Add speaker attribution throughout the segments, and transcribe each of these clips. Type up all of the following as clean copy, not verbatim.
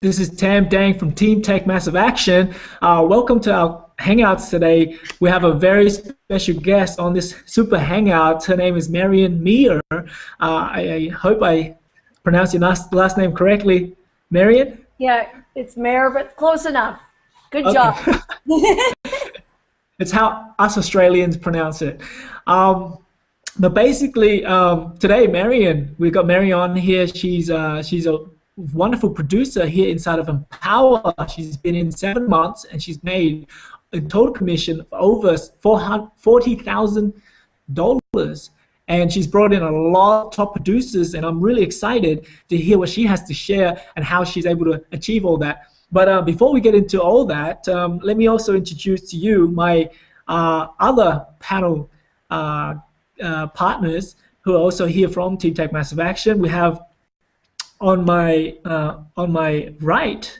Speaker 1: This is Tam Dang from Team Take Massive Action. Welcome to our Hangouts today. We have a very special guest on this super hangout. Her name is Marion Mehrer. I hope I pronounced your last name correctly. Marion?
Speaker 2: Yeah, it's Mehrer, but close enough. Good
Speaker 1: Okay.
Speaker 2: job.
Speaker 1: It's how us Australians pronounce it. But basically, today, Marion, we've got Marion on here. She's a wonderful producer here inside of Empower. She's been in 7 months, and she's made a total commission of over $40,000. And she's brought in a lot of top producers, and I'm really excited to hear what she has to share and how she's able to achieve all that. But before we get into all that, let me also introduce to you my other panel partners who are also here from Team Take Massive Action. We have on my right,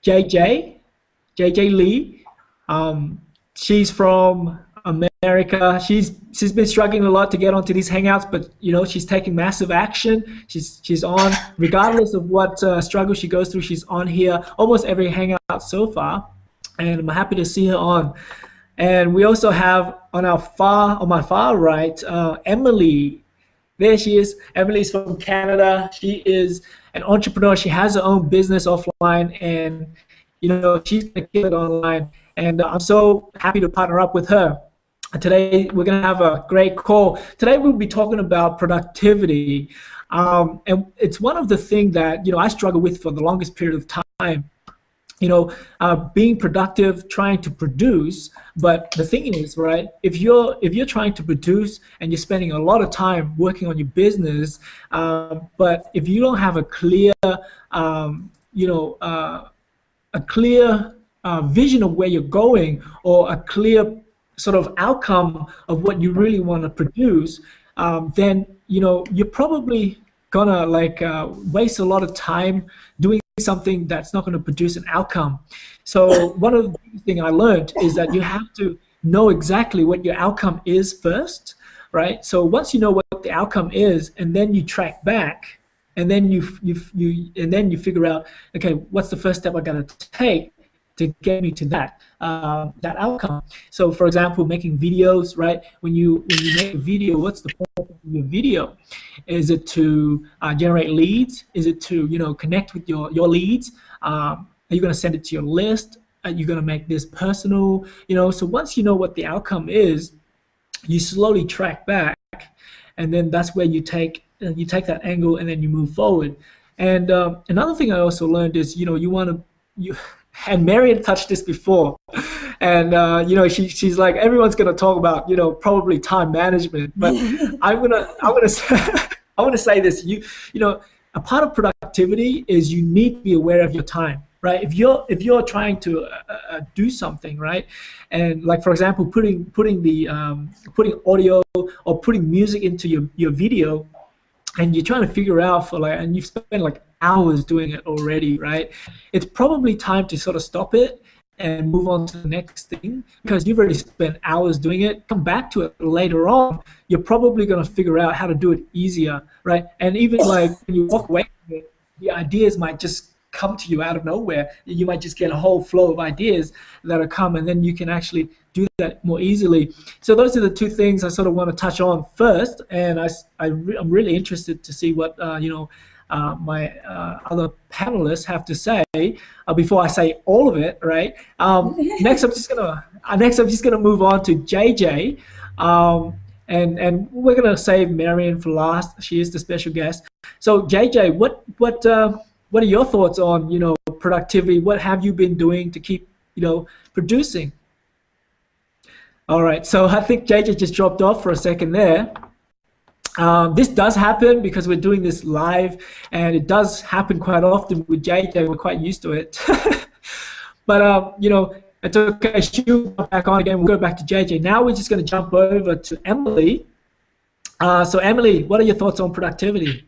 Speaker 1: JJ Lee. She's from America. She's been struggling a lot to get onto these hangouts, but you know, she's taking massive action. She's on, regardless of what struggle she goes through. She's on here almost every hangout so far, and I'm happy to see her on. And we also have on my far right, Emily. There she is. Emily's from Canada. She is an entrepreneur. She has her own business offline, and you know, she's gonna kill it online. And I'm so happy to partner up with her. Today we're gonna have a great call. Today we'll be talking about productivity, and it's one of the things that I struggle with for the longest period of time. Being productive, trying to produce. But the thing is, right, if you're trying to produce and you're spending a lot of time working on your business, but if you don't have a clear, vision of where you're going, or a clear sort of outcome of what you really want to produce, then you're probably gonna waste a lot of time doing something that's not going to produce an outcome. So one of the things I learned is that you have to know exactly what your outcome is first, right? So once you know what the outcome is, and then you track back, and then you figure out, okay, what's the first step I got to take to get me to that outcome. So for example, making videos, right? When you make a video, what's the purpose of your video? Is it to generate leads? Is it to connect with your leads? Are you going to send it to your list? Are you going to make this personal? So once you know what the outcome is, you slowly track back, and then that's where you take that angle, and then you move forward. And another thing I also learned is and Marion touched this before, and she's like, everyone's gonna talk about probably time management, but I'm gonna say this. A part of productivity is you need to be aware of your time, right? If you're trying to do something, right, and like for example, putting audio or putting music into your video, and you're trying to figure out and you've spent hours doing it already, right? It's probably time to sort of stop it and move on to the next thing, because you've already spent hours doing it. Come back to it later on. You're probably going to figure out how to do it easier, right? And even when you walk away from it, the ideas might just come to you out of nowhere. You might just get a whole flow of ideas that'll come, and then you can actually do that more easily. So those are the two things I sort of want to touch on first, and I'm really interested to see what my other panelists have to say before I say all of it, right? Next, I'm just gonna move on to JJ, and we're gonna save Marion for last. She is the special guest. So JJ, what are your thoughts on productivity? What have you been doing to keep producing? All right, so I think JJ just dropped off for a second there. This does happen because we're doing this live, and it does happen quite often with JJ. We're quite used to it. But it's okay. She'll come back on again. We'll go back to JJ. Now we're just going to jump over to Emily. So Emily, what are your thoughts on productivity?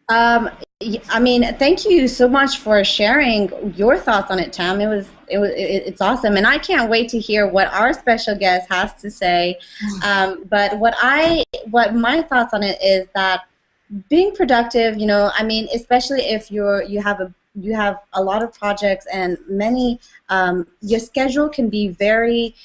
Speaker 3: I mean, thank you so much for sharing your thoughts on it, Tam. It's awesome, and I can't wait to hear what our special guest has to say. But what my thoughts on it is that being productive, you know, I mean, especially if you have a lot of projects and many, your schedule can be very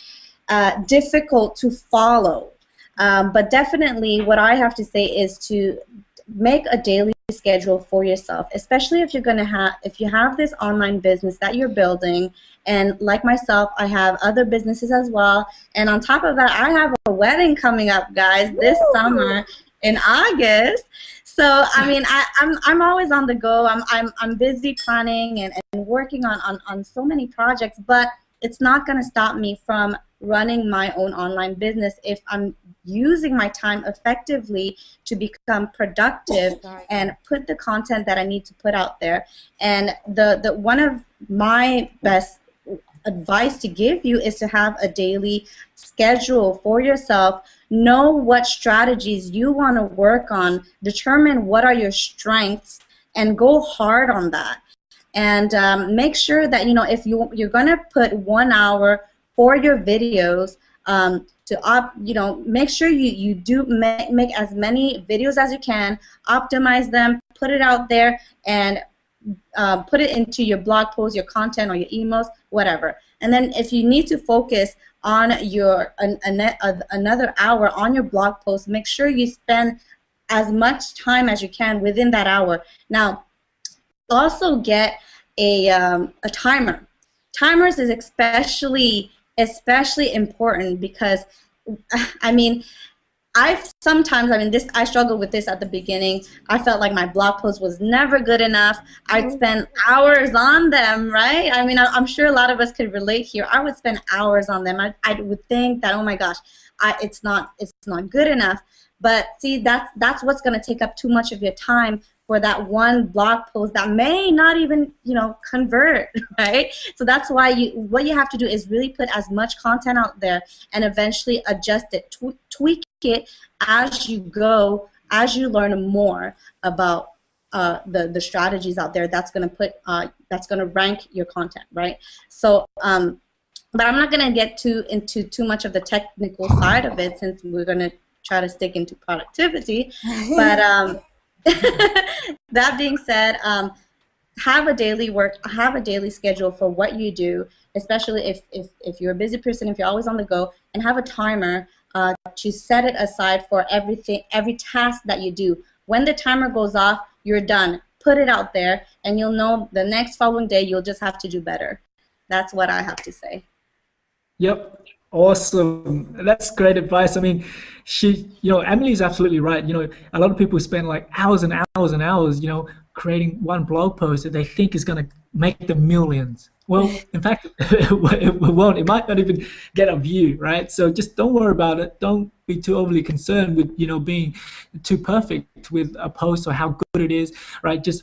Speaker 3: difficult to follow. But definitely what I have to say is to make a daily schedule for yourself, especially if if you have this online business that you're building. And like myself, I have other businesses as well. And on top of that, I have a wedding coming up, guys, this summer in August. So I mean, I'm always on the go. I'm busy planning and working on so many projects, but it's not going to stop me from running my own online business if I'm using my time effectively to become productive and put the content that I need to put out there. And the one of my best advice to give you is to have a daily schedule for yourself. Know what strategies you want to work on, determine what are your strengths, and go hard on that. And make sure that, you know, if you're going to put 1 hour for your videos, you know, make sure you do make as many videos as you can, optimize them, put it out there, and put it into your blog post, your content, or your emails, whatever. And then if you need to focus on your another hour on your blog post, make sure you spend as much time as you can within that hour. Now, also get a timer. Timers is especially important because, I mean, I struggled with this at the beginning. I felt like my blog post was never good enough. I'd spend hours on them, right? I mean, I'm sure a lot of us could relate here. I would spend hours on them. I would think that, oh my gosh, it's not good enough. But see, that's what's going to take up too much of your time for that one blog post that may not even, you know, convert, right? So that's why what you have to do is really put as much content out there and eventually adjust it, tweak it as you go, as you learn more about the strategies out there. That's going to rank your content, right? So, but I'm not going to get into too much of the technical side of it since we're going to try to stick into productivity, but. That being said, have a daily schedule for what you do, especially if you're a busy person, if you're always on the go, and have a timer to set it aside for every task that you do. When the timer goes off, you're done. Put it out there, and you'll know the next following day you'll just have to do better. That's what I have to say.
Speaker 1: Yep. Awesome. That's great advice. I mean, Emily's absolutely right. You know, a lot of people spend like hours and hours and hours, you know, creating one blog post that they think is going to make them millions. Well, in fact, it won't. It might not even get a view, right? So just don't worry about it. Don't be too overly concerned with, you know, being too perfect with a post or how good it is, right? Just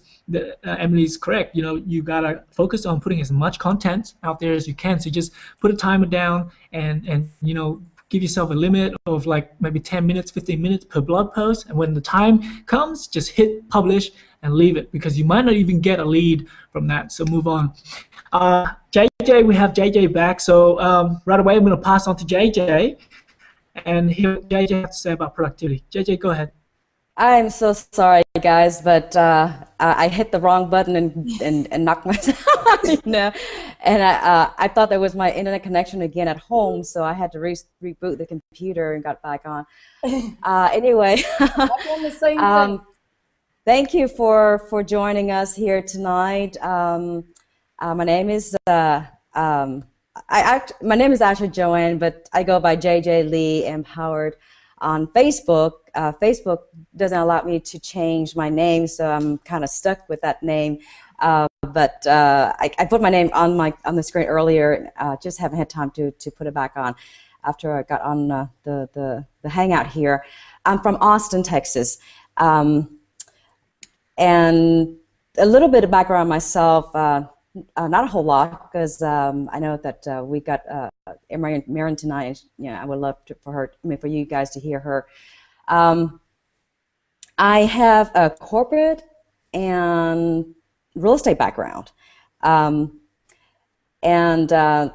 Speaker 1: Emily's correct. You know, you gotta focus on putting as much content out there as you can. So just put a timer down and you know, give yourself a limit of like maybe 10 minutes, 15 minutes per blog post. And when the time comes, just hit publish and leave it, because you might not even get a lead from that. So move on. JJ, we have JJ back. So right away, I'm going to pass on to JJ and hear what JJ has to say about productivity. JJ, go ahead.
Speaker 4: I'm so sorry, guys, but I hit the wrong button and knocked myself out, you know. And I thought that was my internet connection again at home, so I had to reboot the computer and got back on. Anyway, thank you for joining us here tonight. My name is my name is actually Joanne, but I go by JJ Lee Empowered on Facebook. Facebook doesn't allow me to change my name, so I'm kind of stuck with that name. But I put my name on the screen earlier. Just haven't had time to put it back on after I got on the Hangout here. I'm from Austin, Texas, and a little bit of background on myself. Not a whole lot, because I know that we got Marion Mehrer tonight. And, I would love for you guys to hear her. I have a corporate and real estate background, and I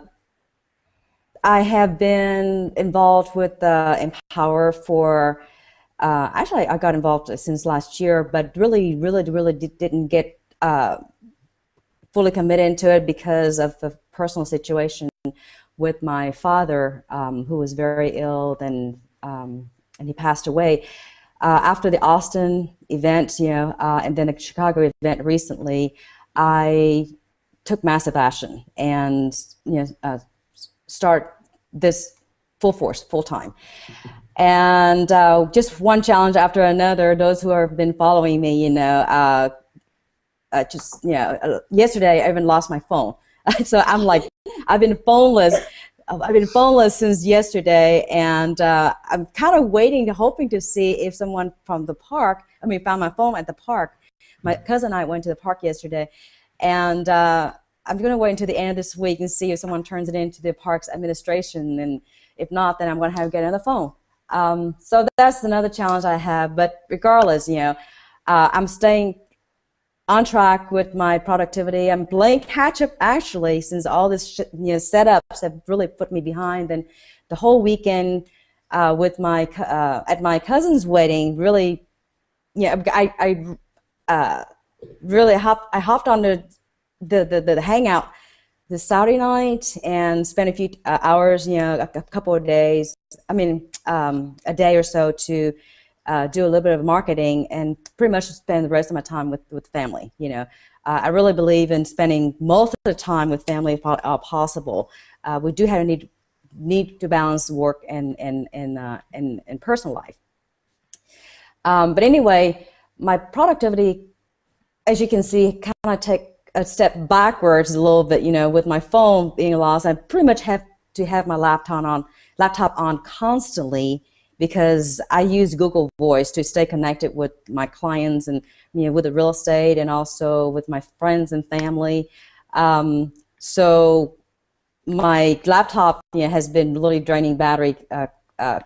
Speaker 4: have been involved with Empower for actually, I got involved since last year, but really didn't get fully committed into it because of the personal situation with my father, who was very ill, and he passed away. After the Austin event, and then the Chicago event recently, I took massive action and start this full force, full time. And just one challenge after another. Those who have been following me, yesterday I even lost my phone. So I'm like, I've been phoneless since yesterday, and I'm kind of hoping to see if someone from the park, found my phone at the park. My cousin and I went to the park yesterday, and I'm going to wait until the end of this week and see if someone turns it into the park's administration, and if not, then I'm going to have to get another phone. So that's another challenge I have, but regardless, I'm staying on track with my productivity. I'm playing catch up actually, since all this setups have really put me behind. And the whole weekend with at my cousin's wedding, really, I hopped on the hangout this Saturday night and spent a few hours, a couple of days. A day or so to do a little bit of marketing, and pretty much spend the rest of my time with family. I really believe in spending most of the time with family if possible. We do have a need to balance work and personal life. But anyway, my productivity, as you can see, kind of take a step backwards a little bit. With my phone being lost, I pretty much have to have my laptop on constantly, because I use Google Voice to stay connected with my clients and with the real estate, and also with my friends and family. So my laptop has been really draining battery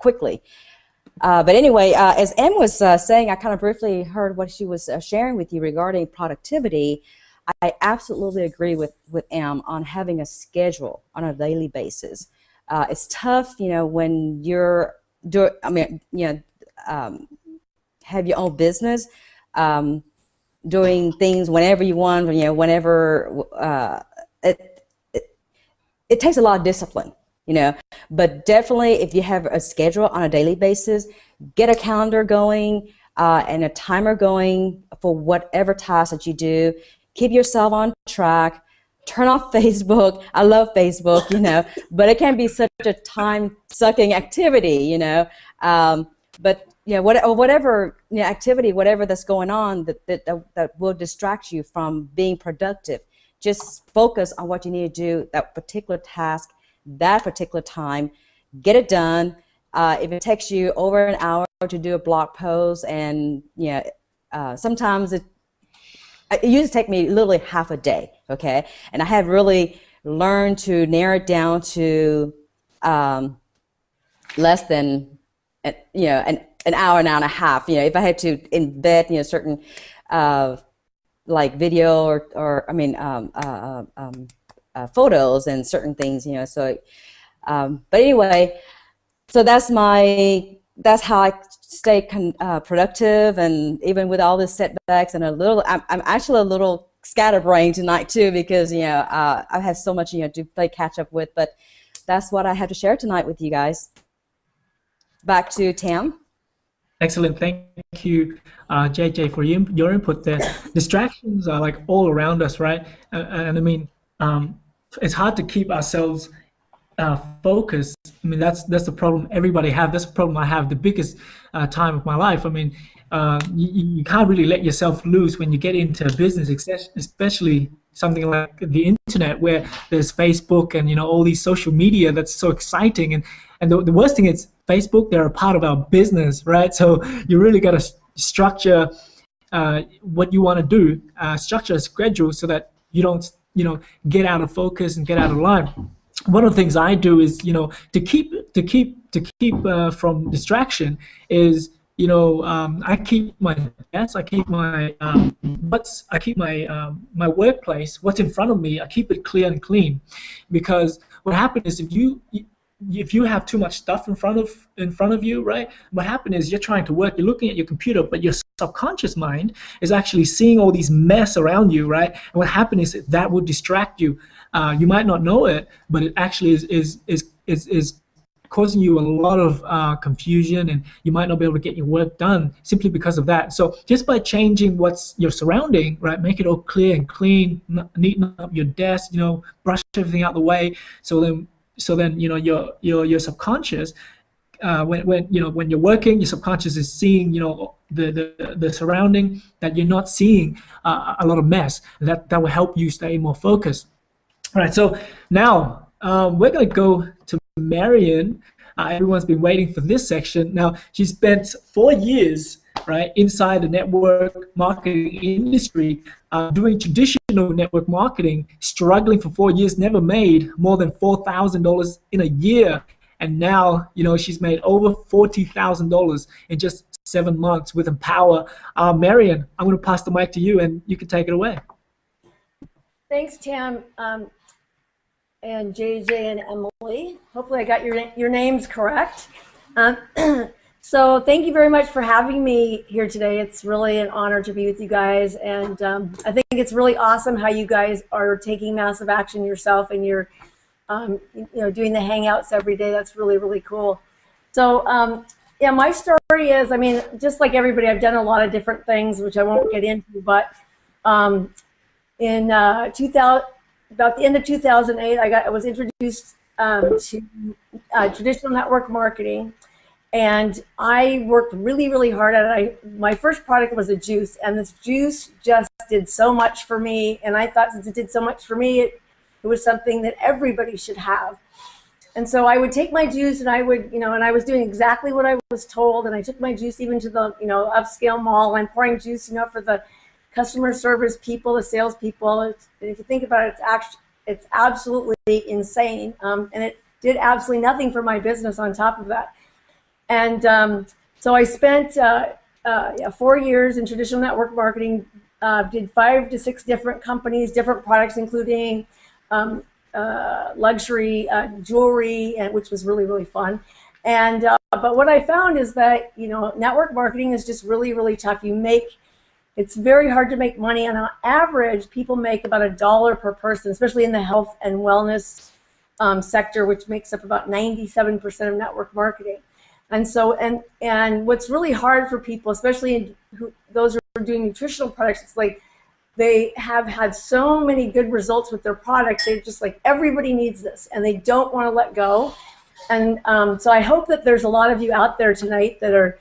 Speaker 4: quickly. But anyway, as Em was saying, I kind of briefly heard what she was sharing with you regarding productivity. I absolutely agree with Em on having a schedule on a daily basis. It's tough, when you're have your own business, doing things whenever you want, whenever. It takes a lot of discipline, But definitely, if you have a schedule on a daily basis, get a calendar going and a timer going for whatever task that you do. Keep yourself on track. Turn off Facebook. I love Facebook, but it can be such a time-sucking activity, But whatever activity, whatever that's going on that will distract you from being productive. Just focus on what you need to do, that particular task, that particular time. Get it done. If it takes you over an hour to do a blog post, and sometimes it used to take me literally half a day, okay? And I have really learned to narrow it down to less than an hour and a half. If I had to embed certain like video or photos and certain things, So, but anyway, so that's how I stay productive, and even with all the setbacks and I'm actually a little scatterbrained tonight too, because I have so much to play catch up with. But that's what I had to share tonight with you guys. Back to Tam.
Speaker 1: Excellent. Thank you, JJ, for your input there. Distractions are like all around us, right? And it's hard to keep ourselves focused. That's the problem everybody have. That's the problem I have. The biggest time of my life. You can't really let yourself loose when you get into business, especially something like the internet, where there's Facebook and all these social media that's so exciting. And the worst thing is Facebook, they're a part of our business, right? So you really got to structure what you want to do, structure a schedule so that you don't get out of focus and get out of line. One of the things I do is to keep from distraction is I keep my desk, I keep my my workplace, what's in front of me, I keep it clear and clean, because what happens is if if you have too much stuff in front of you, right? What happens is you're trying to work, you're looking at your computer, but your subconscious mind is actually seeing all these mess around you, right? And what happens is that will distract you. You might not know it, but it actually is causing you a lot of confusion, and you might not be able to get your work done simply because of that. So just by changing what's your surrounding, right, make it all clear and clean, neaten up your desk, brush everything out the way. So then your subconscious, when you're working, your subconscious is seeing the surrounding that you're not seeing, a lot of mess. That will help you stay more focused. All right, so now we're going to go to Marion. Everyone's been waiting for this section. Now, she spent 4 years, right, inside the network marketing industry, doing traditional network marketing, struggling for 4 years, never made more than $4,000 in a year. And now, she's made over $40,000 in just 7 months with Empower. Marion, I'm going to pass the mic to you, and you can take it away.
Speaker 2: Thanks, Tam. And JJ and Emily. Hopefully I got your names correct. So thank you very much for having me here today. It's really an honor to be with you guys, and I think it's really awesome how you guys are taking massive action yourself, and you're doing the hangouts every day. That's really, really cool. So yeah, my story is, just like everybody, I've done a lot of different things, which I won't get into, but in 2000, about the end of 2008, I was introduced to traditional network marketing, and I worked really, really hard at it. My first product was a juice, and this juice just did so much for me, and I thought since it did so much for me, it was something that everybody should have. And so I would take my juice, and I would, and I was doing exactly what I was told, and I took my juice even to the, upscale mall. I'm pouring juice, for the customer service people, the sales people. If you think about it, it's absolutely insane, and it did absolutely nothing for my business on top of that. And so I spent 4 years in traditional network marketing, did 5 to 6 different companies, different products, including luxury jewelry, which was really, really fun. And but what I found is that network marketing is just really, really tough. It's very hard to make money, and on average, people make about $1 per person, especially in the health and wellness sector, which makes up about 97% of network marketing. And so, and what's really hard for people, especially those who are doing nutritional products, it's like they have had so many good results with their products. They're just like, everybody needs this, and they don't want to let go. And so I hope that there's a lot of you out there tonight that are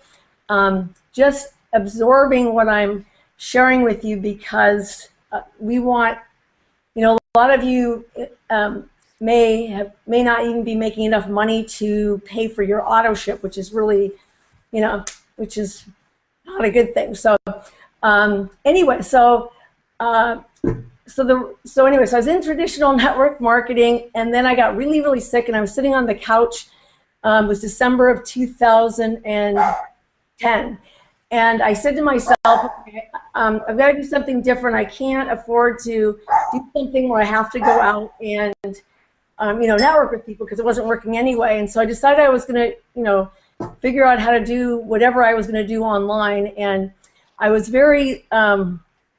Speaker 2: just absorbing what I'm sharing with you, because we want, a lot of you may not even be making enough money to pay for your auto ship, which is really, which is not a good thing. So anyway, so I was in traditional network marketing, and then I got really, really sick, and I was sitting on the couch. It was December of 2010. And I said to myself, okay, I've got to do something different. I can't afford to do something where I have to go out and, network with people, because it wasn't working anyway. And so I decided I was going to, figure out how to do whatever I was going to do online. And I was very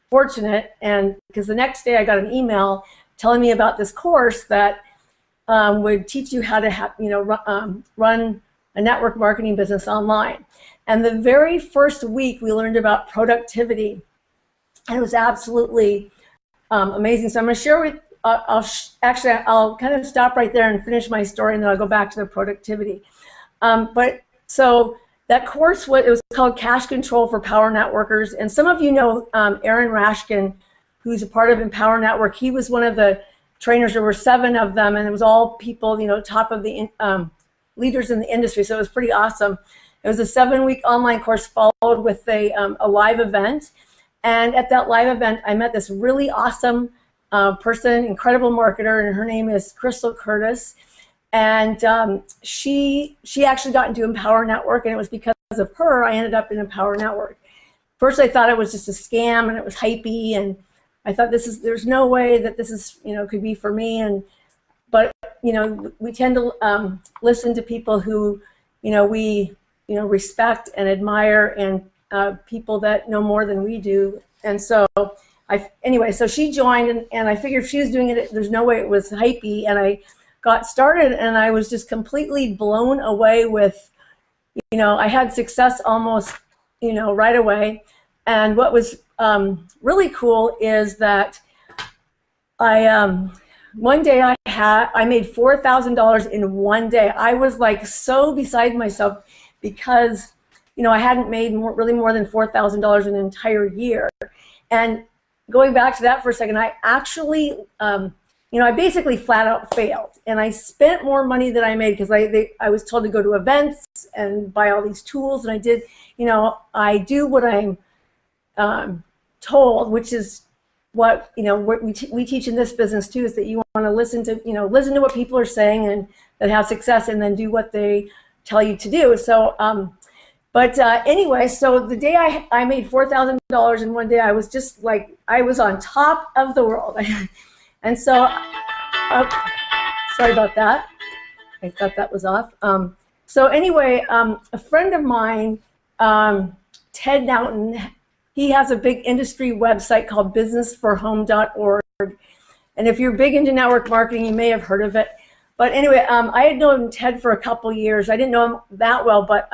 Speaker 2: fortunate, and because the next day I got an email telling me about this course that would teach you how to, run a network marketing business online. And the very first week we learned about productivity, and it was absolutely amazing. So I'm going to share with, I'll kind of stop right there and finish my story, and then I'll go back to the productivity. But so that course, it was called Cash Control for Power Networkers, and some of you know Aaron Rashkin, who's a part of Empower Network. He was one of the trainers. There were 7 of them, and it was all people, top of the leaders in the industry. So it was pretty awesome. It was a 7-week online course followed with a live event. And at that live event, I met this really awesome person, incredible marketer, and her name is Crystal Curtis. And she actually got into Empower Network, and it was because of her I ended up in Empower Network. First, I thought it was just a scam, and it was hypey, and I thought there's no way that this is, could be for me. But we tend to listen to people who, we, respect and admire, and people that know more than we do. And so anyway, so she joined, and I figured if she was doing it, there's no way it was hypey. And I got started, and I was just completely blown away with, I had success almost, right away. And what was really cool is that one day I made $4,000 in one day. I was like so beside myself because, I hadn't made really more than $4,000 in an entire year. And going back to that for a second, I actually, I basically flat out failed. And I spent more money than I made because I was told to go to events and buy all these tools. And I did, I do what I'm told, which is what, what we teach in this business too, is that you want to listen to, listen to what people are saying and that have success, and then do what they tell you to do. So, anyway, so the day I made $4,000 in one day, I was just like, I was on top of the world. And so, sorry about that. I thought that was off. So anyway, a friend of mine, Ted Naughton, he has a big industry website called businessforhome.org. And if you're big into network marketing, you may have heard of it. But anyway, I had known Ted for a couple years. I didn't know him that well, but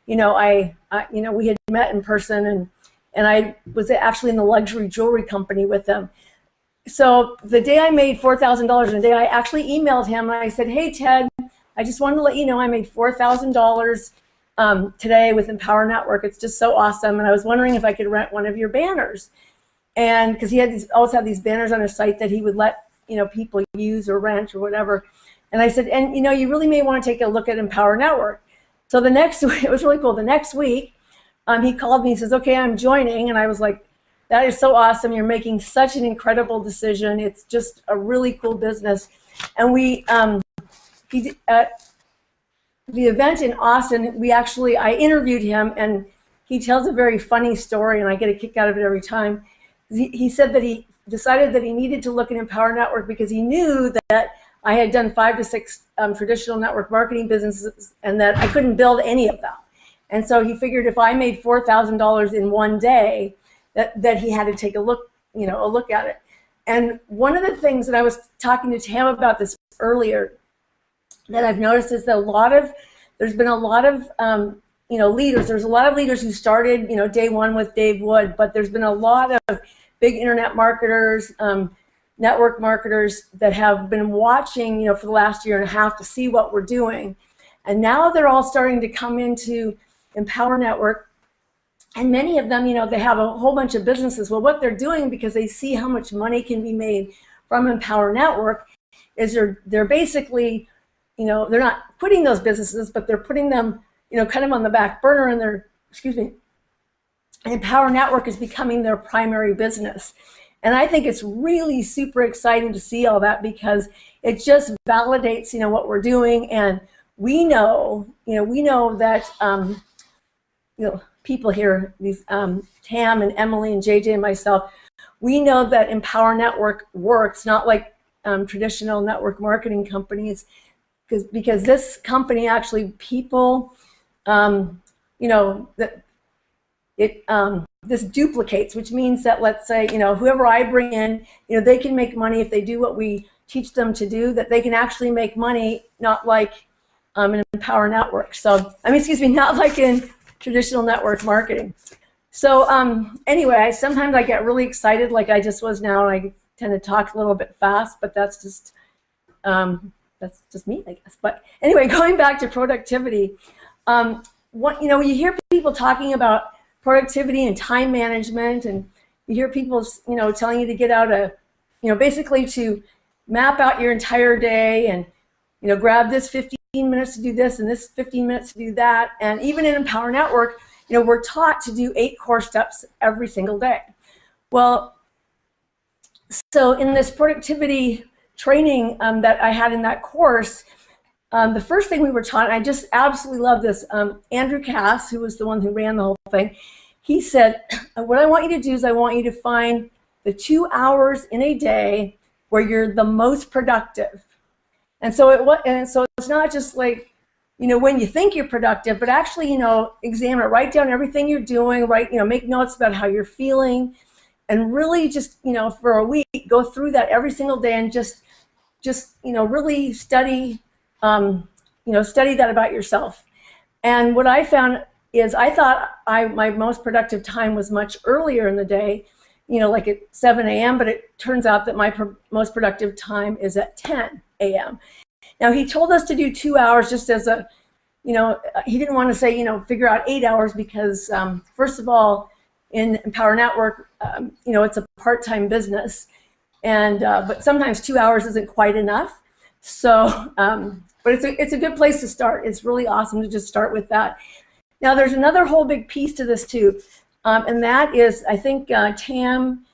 Speaker 2: we had met in person, and I was actually in the luxury jewelry company with them. So the day I made $4,000 in a day, I actually emailed him and I said, "Hey Ted, I just wanted to let you know I made $4,000 today with Empower Network. It's just so awesome, and I was wondering if I could rent one of your banners." And because he always had these banners on his site that he would let people use or rent or whatever. And I said, "And you really may want to take a look at Empower Network." So the next week, it was really cool. The next week, he called me. He says, "Okay, I'm joining," and I was like, "That is so awesome! You're making such an incredible decision. It's just a really cool business." And at the event in Austin, I interviewed him, and he tells a very funny story, and I get a kick out of it every time. He said that he decided that he needed to look at Empower Network because he knew that I had done 5 to 6 traditional network marketing businesses, and that I couldn't build any of them. And so he figured if I made $4,000 in one day, that he had to take a look at it. And one of the things that I was talking to Tam about this earlier that I've noticed is that there's been a lot of leaders. There's a lot of leaders who started day one with Dave Wood, but there's been a lot of big internet marketers, network marketers that have been watching for the last year and a half to see what we're doing. And now they're all starting to come into Empower Network. And many of them, they have a whole bunch of businesses. Well, what they're doing, because they see how much money can be made from Empower Network, is they're basically, they're not quitting those businesses, but they're putting them, kind of on the back burner, and Empower Network is becoming their primary business. And I think it's really super exciting to see all that, because it just validates, what we're doing. And we know that, people here, these Tam and Emily and JJ and myself, we know that Empower Network works, not like traditional network marketing companies, because this company actually, people, this duplicates, which means that, let's say, whoever I bring in, they can make money if they do what we teach them to do, that they can actually make money, not like in Empower Network. So, not like in traditional network marketing. So anyway, sometimes I get really excited like I just was now, and I tend to talk a little bit fast, but that's just me, I guess. But anyway, going back to productivity, you hear people talking about productivity and time management, and you hear people telling you to get out basically to map out your entire day, and grab this 15 minutes to do this and this 15 minutes to do that. And even in Empower Network, we're taught to do 8 core steps every single day. Well, so in this productivity training that I had in that course, the first thing we were taught, and I just absolutely love this, Andrew Cass, who was the one who ran the whole thing, he said, what I want you to do is I want you to find the 2 hours in a day where you're the most productive. And so it's not just like, when you think you're productive, but actually, examine it, write down everything you're doing, make notes about how you're feeling, and really just, for a week, go through that every single day and just really study, study that about yourself. And what I found is I thought my most productive time was much earlier in the day, like at 7 a.m., but it turns out that my most productive time is at 10 a.m. Now, he told us to do 2 hours just as a, he didn't want to say, figure out 8 hours because, first of all, in Empower Network, it's a part-time business, and but sometimes 2 hours isn't quite enough. So, but it's a good place to start. It's really awesome to just start with that. Now, there's another whole big piece to this too, and that is, I think Tam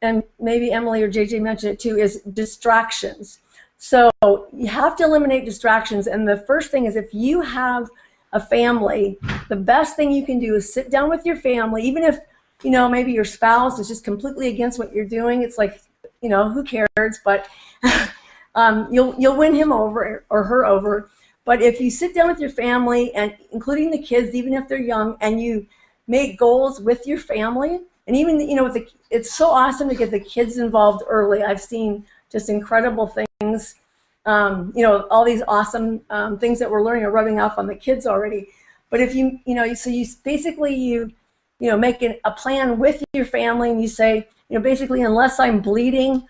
Speaker 2: and maybe Emily or JJ mentioned it too, is distractions. So you have to eliminate distractions, and the first thing is, if you have a family, the best thing you can do is sit down with your family, even if maybe your spouse is just completely against what you're doing. It's like, who cares? But you'll win him over or her over. But if you sit down with your family, and including the kids, even if they're young, and you make goals with your family, and even it's so awesome to get the kids involved early. I've seen just incredible things. All these awesome things that we're learning are rubbing off on the kids already. But if you basically make a plan with your family, and you say, basically, unless I'm bleeding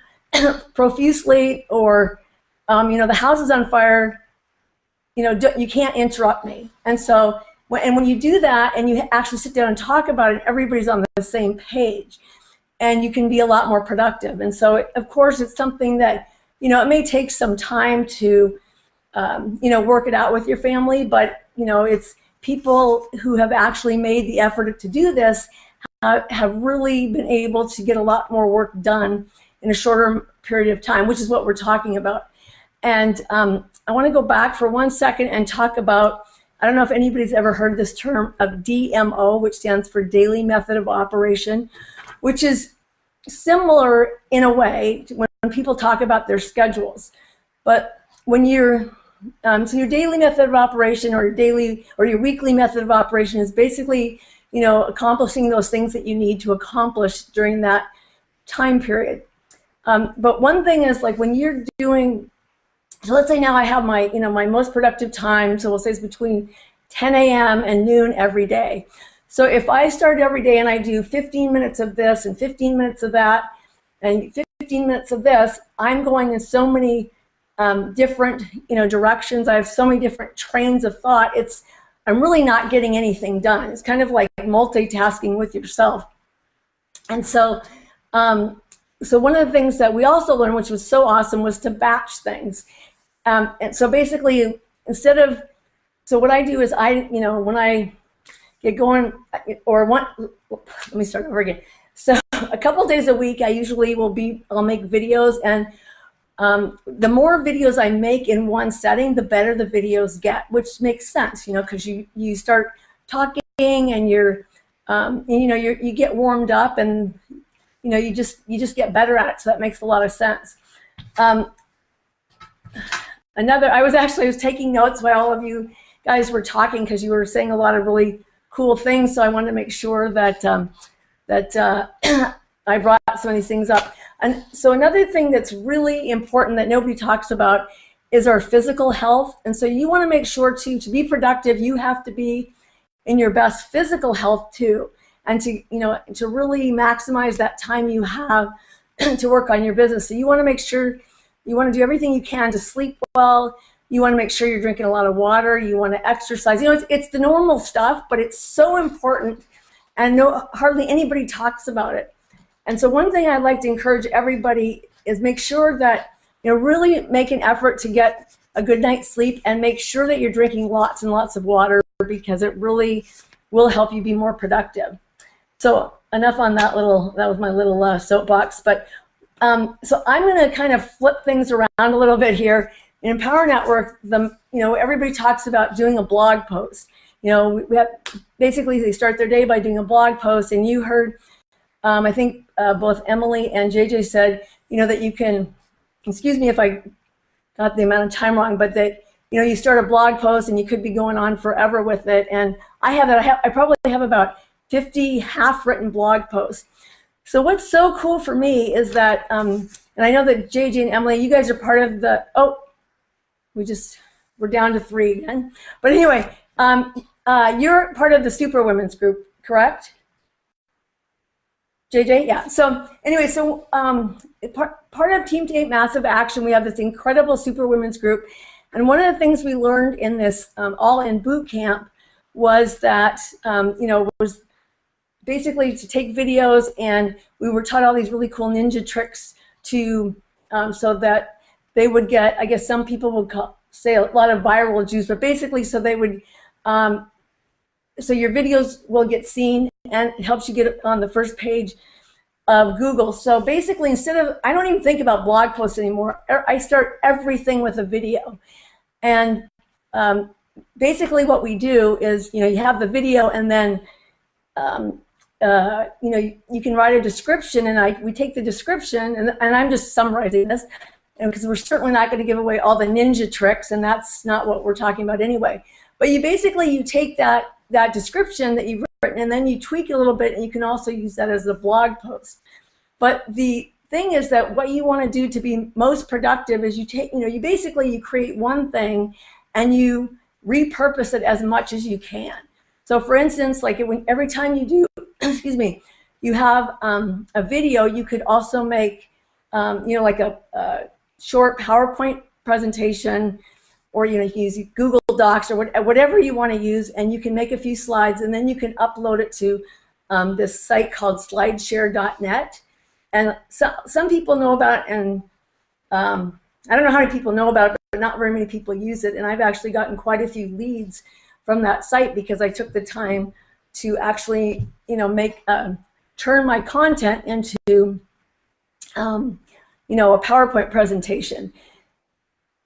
Speaker 2: profusely or, the house is on fire, you can't interrupt me. And so, when you do that, and you actually sit down and talk about it, everybody's on the same page, and you can be a lot more productive. And so, of course, it's something that, it may take some time to, work it out with your family, but, it's people who have actually made the effort to do this have really been able to get a lot more work done in a shorter period of time, which is what we're talking about. And I want to go back for 1 second and talk about, I don't know if anybody's ever heard this term of DMO, which stands for Daily Method of Operation, which is similar in a way to when people talk about their schedules. But when you're so your daily method of operation, or your weekly method of operation, is basically, accomplishing those things that you need to accomplish during that time period. But one thing is, like, when you're doing, so let's say now I have my, my most productive time, so we'll say it's between 10 a.m. and noon every day. So if I start every day and I do 15 minutes of this and 15 minutes of that and 15 minutes of this, I'm going in so many different directions. I have so many different trains of thought. I'm really not getting anything done. It's kind of like multitasking with yourself. And so so one of the things that we also learned, which was so awesome, was to batch things. And so basically, so what I do is when I get going, let me start over again. So a couple days a week, I usually I'll make videos, and the more videos I make in one setting, the better the videos get, which makes sense, because you start talking, and you get warmed up, and you just get better at it. So that makes a lot of sense. I was taking notes while all of you guys were talking, because you were saying a lot of really cool things. So I wanted to make sure that I brought some of these things up. And so another thing that's really important that nobody talks about is our physical health. And so you want to make sure to be productive, you have to be in your best physical health too, and to really maximize that time you have to work on your business. So you want to make sure you want to do everything you can to sleep well. You want to make sure you're drinking a lot of water. You want to exercise. It's the normal stuff, but it's so important, and hardly anybody talks about it. And so one thing I'd like to encourage everybody is make sure that really make an effort to get a good night's sleep, and make sure that you're drinking lots and lots of water, because it really will help you be more productive. So enough on that was my little soapbox. But so I'm going to kind of flip things around a little bit here. In Empower Network, everybody talks about doing a blog post. We have, basically, they start their day by doing a blog post, and you heard, I think both Emily and JJ said, that you can, excuse me if I got the amount of time wrong, but that, you know, you start a blog post and you could be going on forever with it. And I have that. I probably have about 50 half-written blog posts. So what's so cool for me is that, and I know that JJ and Emily, you guys are part of the, we're down to 3 again. But anyway, you're part of the Super Women's group, correct? JJ, yeah. So anyway, so part of Team Take Massive Action, we have this incredible Super Women's group. And one of the things we learned in this all-in boot camp was that, you know, was basically to take videos, and we were taught all these really cool ninja tricks to, so that they would get, I guess some people would say a lot of viral juice, but basically so they would, so your videos will get seen and it helps you get on the first page of Google. So basically, instead of, I don't even think about blog posts anymore. I start everything with a video. And basically what we do is, you know, you have the video, and then, you know, you can write a description, and we take the description, and I'm just summarizing this, because we're certainly not going to give away all the ninja tricks, and that's not what we're talking about anyway. But you basically, you take that description that you've written, and then you tweak it a little bit, and you can also use that as a blog post. But the thing is that what you want to do to be most productive is you take, you know, you basically, you create one thing and you repurpose it as much as you can. So for instance, like every time you do, excuse me, you have a video, you could also make, you know, like a short PowerPoint presentation, or, you know, you can use Google Docs or whatever you want to use, and you can make a few slides, and then you can upload it to this site called slideshare.net. And some people know about it, and I don't know how many people know about it, but not very many people use it. And I've actually gotten quite a few leads from that site because I took the time to actually, you know, turn my content into, you know, a PowerPoint presentation.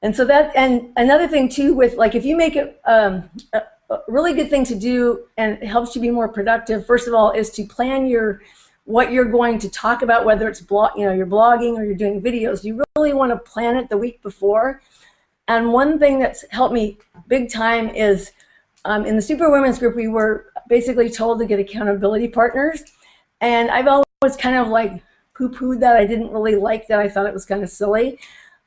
Speaker 2: And so that, and another thing too, with like, if you make it a really good thing to do, and it helps you be more productive, first of all, is to plan what you're going to talk about, whether it's you know, you're blogging or you're doing videos. You really want to plan it the week before. And one thing that's helped me big time is in the Super Women's group, we were basically told to get accountability partners. And I've always kind of like poo-pooed that. I didn't really like that. I thought it was kind of silly.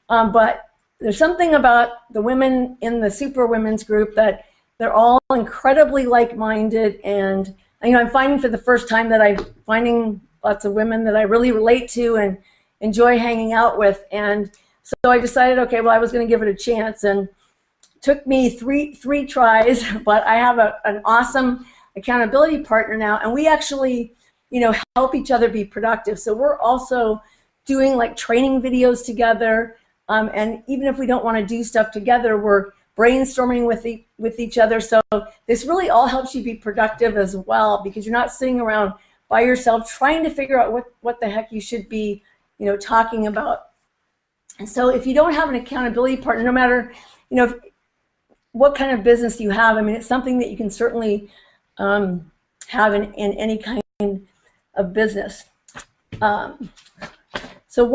Speaker 2: But there's something about the women in the Super Women's group that they're all incredibly like-minded, and you know, I'm finding for the first time that I'm finding lots of women that I really relate to and enjoy hanging out with. And so I decided, okay, well, I was going to give it a chance, and it took me three tries, but I have an awesome accountability partner now, and we actually, you know, help each other be productive. So we're also doing like training videos together. And even if we don't want to do stuff together, we're brainstorming with each other. So this really all helps you be productive as well, because you're not sitting around by yourself trying to figure out what the heck you should be, you know, talking about. And so if you don't have an accountability partner, no matter, you know, what kind of business you have, I mean, it's something that you can certainly have in any kind of business. So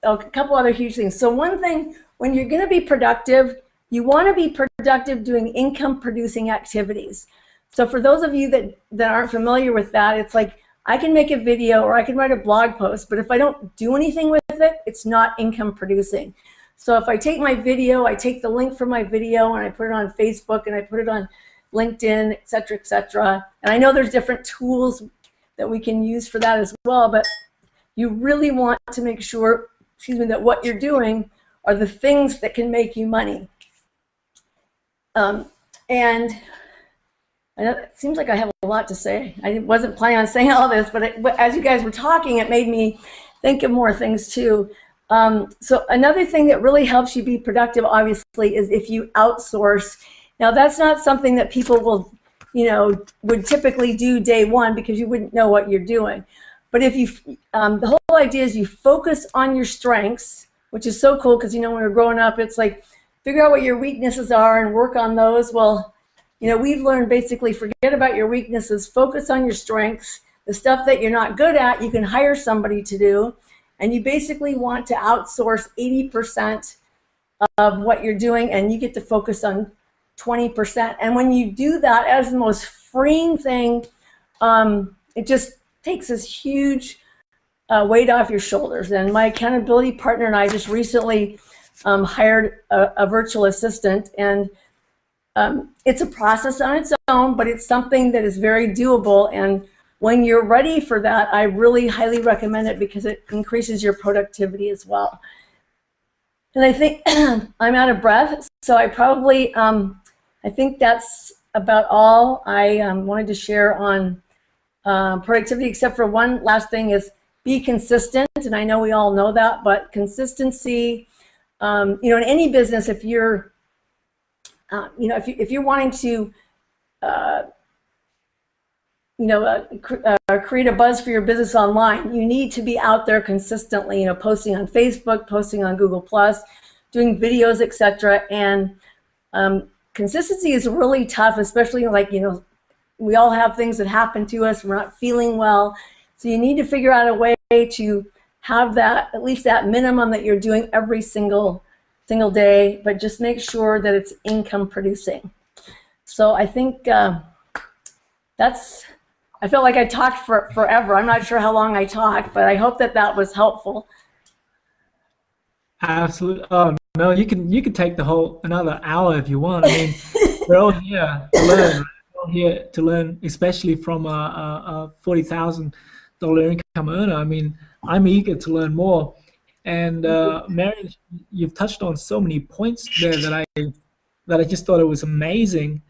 Speaker 2: a couple other huge things. So one thing, when you're going to be productive, you want to be productive doing income-producing activities. So for those of you that aren't familiar with that, it's like I can make a video or I can write a blog post, but if I don't do anything with it, it's not income-producing. So if I take my video, I take the link from my video and I put it on Facebook and I put it on LinkedIn, et cetera, et cetera. And I know there's different tools that we can use for that as well, but you really want to make sure, excuse me, that what you're doing are the things that can make you money. And I know it seems like I have a lot to say. I wasn't planning on saying all this, but as you guys were talking, it made me think of more things too. So another thing that really helps you be productive, obviously, is if you outsource. Now, that's not something that people will, you know, would typically do day one because you wouldn't know what you're doing. But if you, the whole idea is you focus on your strengths, which is so cool because, you know, when we're growing up, it's like figure out what your weaknesses are and work on those. Well, you know, we've learned basically forget about your weaknesses, focus on your strengths. The stuff that you're not good at, you can hire somebody to do. And you basically want to outsource 80% of what you're doing, and you get to focus on 20%. And when you do that as the most freeing thing, it just takes this huge weight off your shoulders. And my accountability partner and I just recently hired a virtual assistant, and it's a process on its own, but it's something that is very doable. And when you're ready for that, I really highly recommend it because it increases your productivity as well. And I think I'm out of breath, so I probably, I think that's about all I wanted to share on productivity, except for one last thing is be consistent. And I know we all know that, but consistency, you know, in any business, if you're, you know, if you're wanting to, you know, create a buzz for your business online, you need to be out there consistently, you know, posting on Facebook, posting on Google+, doing videos, etc. And consistency is really tough, especially like, you know, we all have things that happen to us, we're not feeling well. So you need to figure out a way to have that, at least that minimum that you're doing every single day, but just make sure that it's income producing. So I think that's, I felt like I talked for forever. I'm not sure how long I talked, but I hope that that was helpful.
Speaker 1: Absolutely. Oh no, you can take the whole another hour if you want. I mean, we're all here to learn. We're all here to learn, especially from a $40,000 income earner. I mean, I'm eager to learn more. And Marion, you've touched on so many points there that I just thought it was amazing.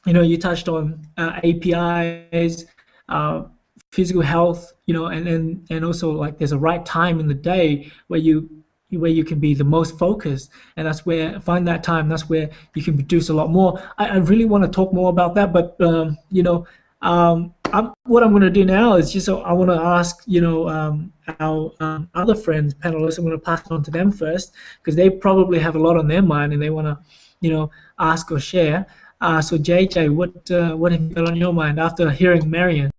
Speaker 1: You know, you touched on APIs, physical health, you know, and also like there's a right time in the day where you can be the most focused, and that's where find that time. That's where you can produce a lot more. I really want to talk more about that, but you know, what I'm going to do now is just I want to ask, you know, our other friends, panelists. I'm going to pass it on to them first because they probably have a lot on their mind and they want to, you know, ask or share. So JJ, what have you got on your mind after hearing Marion?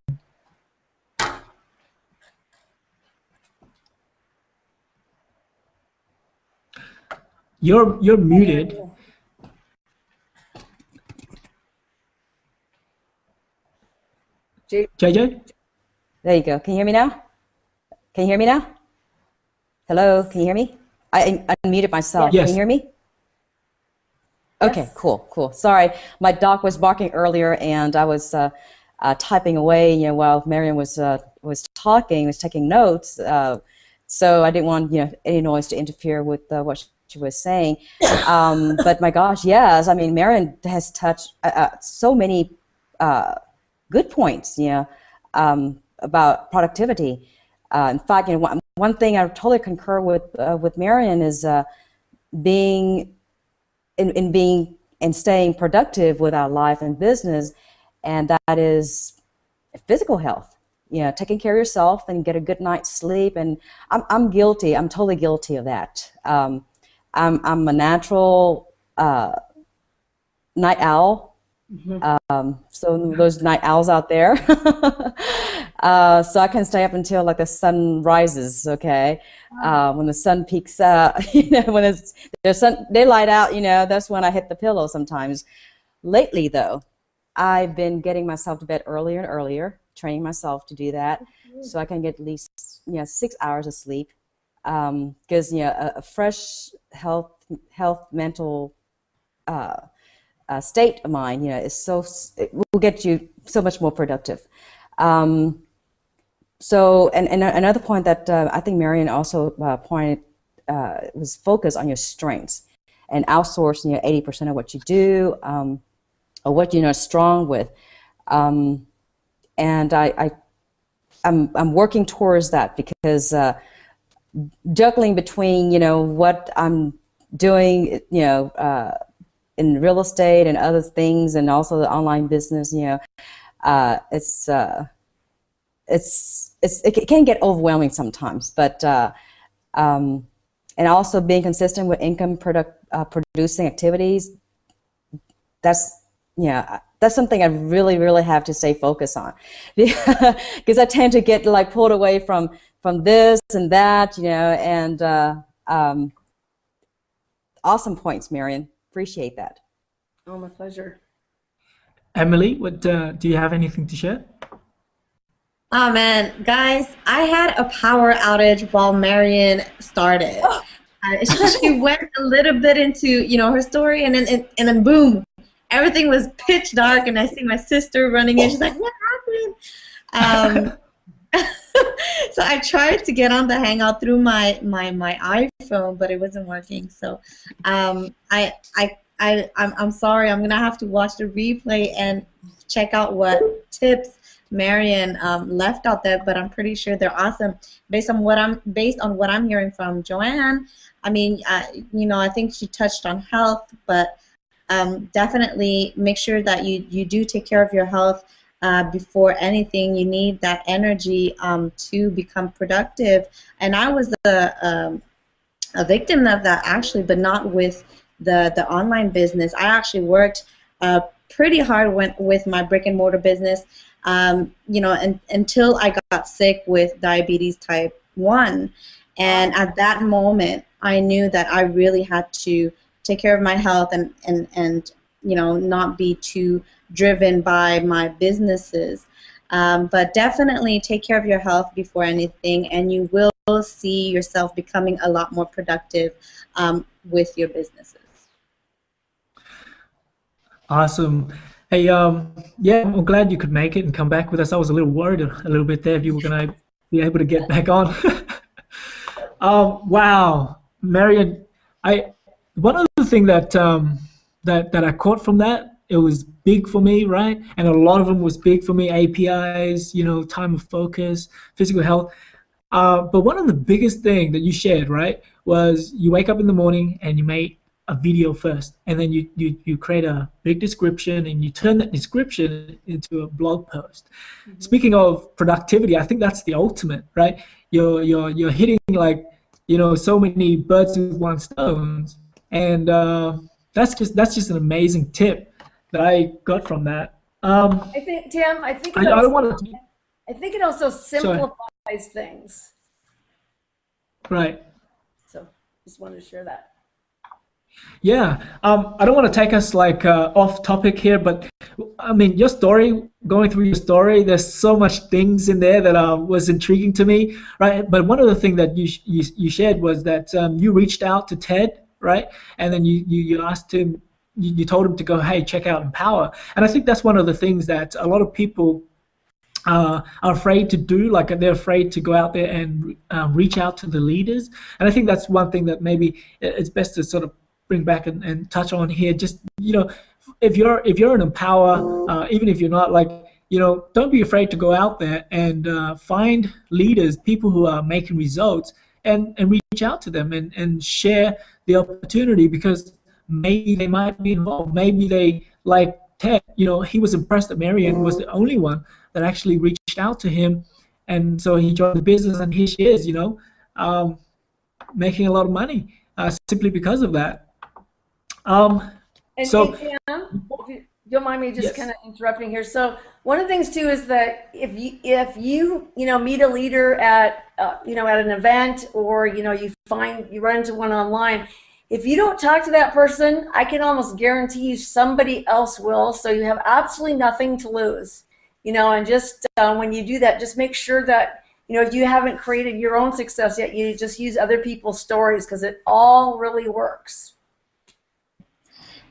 Speaker 1: You're muted. JJ?
Speaker 4: There you go. Can you hear me now? Can you hear me now? Hello, can you hear me? I unmuted myself.
Speaker 1: Yes.
Speaker 4: Can you hear me? Okay, yes. Cool. Sorry, my dog was barking earlier, and I was typing away, you know, while Marion was talking, was taking notes. So I didn't want, you know, any noise to interfere with what she was saying. But my gosh, yes, I mean, Marion has touched so many good points, you know, about productivity. In fact, you know, one thing I totally concur with Marion is being and staying productive with our life and business, and that is physical health. You know, taking care of yourself and get a good night's sleep. And I'm guilty. I'm totally guilty of that. I'm a natural night owl. Mm-hmm. So those night owls out there. So I can stay up until like the sun rises. Okay, when the sun peaks, you know, when there's daylight out, you know, that's when I hit the pillow sometimes. Lately, though, I've been getting myself to bed earlier and earlier, training myself to do that, so I can get at least, you know, 6 hours of sleep. Because you know, a fresh health mental state of mind, you know, it will get you so much more productive. So, and another point that I think Marion also pointed was focus on your strengths and outsource, you know, 80% of what you do or what you're not strong with. And I'm working towards that because juggling between, you know, what I'm doing, you know, in real estate and other things, and also the online business, you know, it can get overwhelming sometimes. But and also being consistent with income producing activities. That's, yeah, that's something I really have to stay focused on, because I tend to get like pulled away from this and that, you know, and awesome points, Marion. Appreciate that.
Speaker 2: Oh, my pleasure.
Speaker 1: Emily, what do you have anything to share?
Speaker 3: Oh man, guys, I had a power outage while Marion started. She went a little bit into, her story, and then boom, everything was pitch dark, and I see my sister running in. She's like, "What happened?" So I tried to get on the Hangout through my iPhone, but it wasn't working. So I'm sorry. I'm gonna have to watch the replay and check out what tips Marion left out there, but I'm pretty sure they're awesome. Based on what I'm hearing from Joanne, I mean, I think she touched on health, but definitely make sure that you do take care of your health before anything. You need that energy to become productive. And I was a victim of that actually, but not with the online business. I actually worked pretty hard with my brick and mortar business. Until I got sick with diabetes type 1. And at that moment, I knew that I really had to take care of my health and not be too driven by my businesses. But definitely take care of your health before anything, and you will see yourself becoming a lot more productive with your businesses.
Speaker 1: Awesome. Hey, yeah, I'm glad you could make it and come back with us. I was a little worried a little bit there if you were going to be able to get back on. Wow, Marion, one other thing that that I caught from that, it was big for me, right? And a lot of them was big for me. APIs, time of focus, physical health. But one of the biggest thing that you shared, right, was you wake up in the morning and you make a video first, and then you create a big description, and you turn that description into a blog post. Mm-hmm. Speaking of productivity, I think that's the ultimate, right? You're hitting like so many birds with one stone, and that's just an amazing tip that I got from that.
Speaker 2: I think, Tim, I think it also simplifies things.
Speaker 1: Right.
Speaker 2: So just wanted to share that.
Speaker 1: Yeah, I don't want to take us like off topic here, but I mean, going through your story, there's so much things in there that was intriguing to me, right? But one of the things that you shared was that you reached out to Ted, right? And then you asked him, you told him to go, hey, check out Empower. And I think that's one of the things that a lot of people are afraid to do, like they're afraid to go out there and reach out to the leaders. And I think that's one thing that maybe it's best to sort of bring back and touch on here. Just if you're an Empower, even if you're not, like don't be afraid to go out there and find leaders, people who are making results, and reach out to them and share the opportunity, because maybe they might be involved. Maybe they, like Ted, he was impressed that Marion was the only one that actually reached out to him, and so he joined the business, and here she is, making a lot of money simply because of that.
Speaker 2: And Tim, if you don't mind me just kind of interrupting here. So one of the things too is that if you meet a leader at at an event, or you run into one online, if you don't talk to that person, I can almost guarantee you somebody else will. So you have absolutely nothing to lose. And just when you do that, just make sure that if you haven't created your own success yet, you just use other people's stories, because it all really works.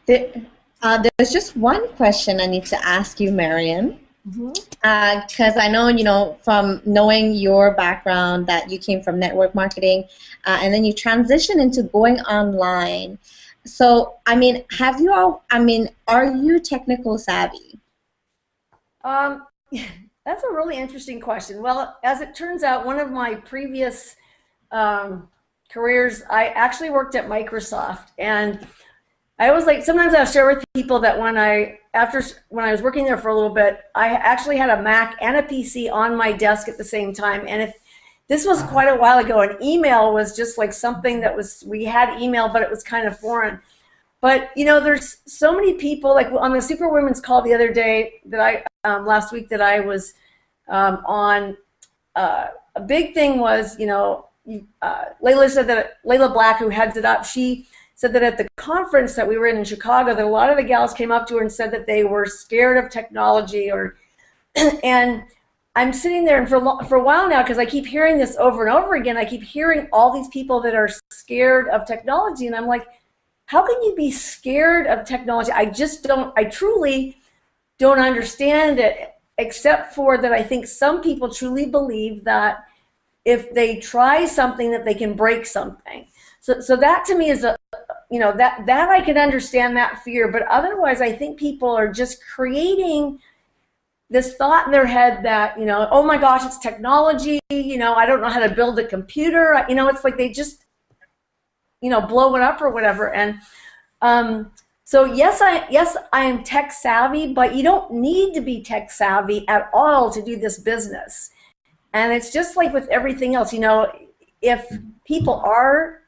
Speaker 3: There's just one question I need to ask you, Marion, because I know, from knowing your background, that you came from network marketing, and then you transitioned into going online. So, I mean, are you technical savvy?
Speaker 2: That's a really interesting question. Well, as it turns out, one of my previous careers, I actually worked at Microsoft, and I always sometimes I'll share with people that when I was working there for a little bit, I actually had a Mac and a PC on my desk at the same time. And this was quite a while ago, and email was just like something that we had email, but it was kind of foreign. But there's so many people, like on the Superwomen's call the other day that last week that I was on, a big thing was, Layla said that Layla Black, who heads it up, she said that at the conference that we were in Chicago, that a lot of the gals came up to her and said that they were scared of technology, and I'm sitting there, and for a while now, because I keep hearing this over and over again, I keep hearing all these people that are scared of technology, and I'm like, how can you be scared of technology? I truly don't understand it, except for that I think some people truly believe that if they try something that they can break something. So that to me is that I can understand that fear, but otherwise I think people are just creating this thought in their head that, oh my gosh, it's technology, I don't know how to build a computer, it's like they just, blow it up or whatever. And so yes, I am tech savvy, but you don't need to be tech savvy at all to do this business. And it's just like with everything else, if people are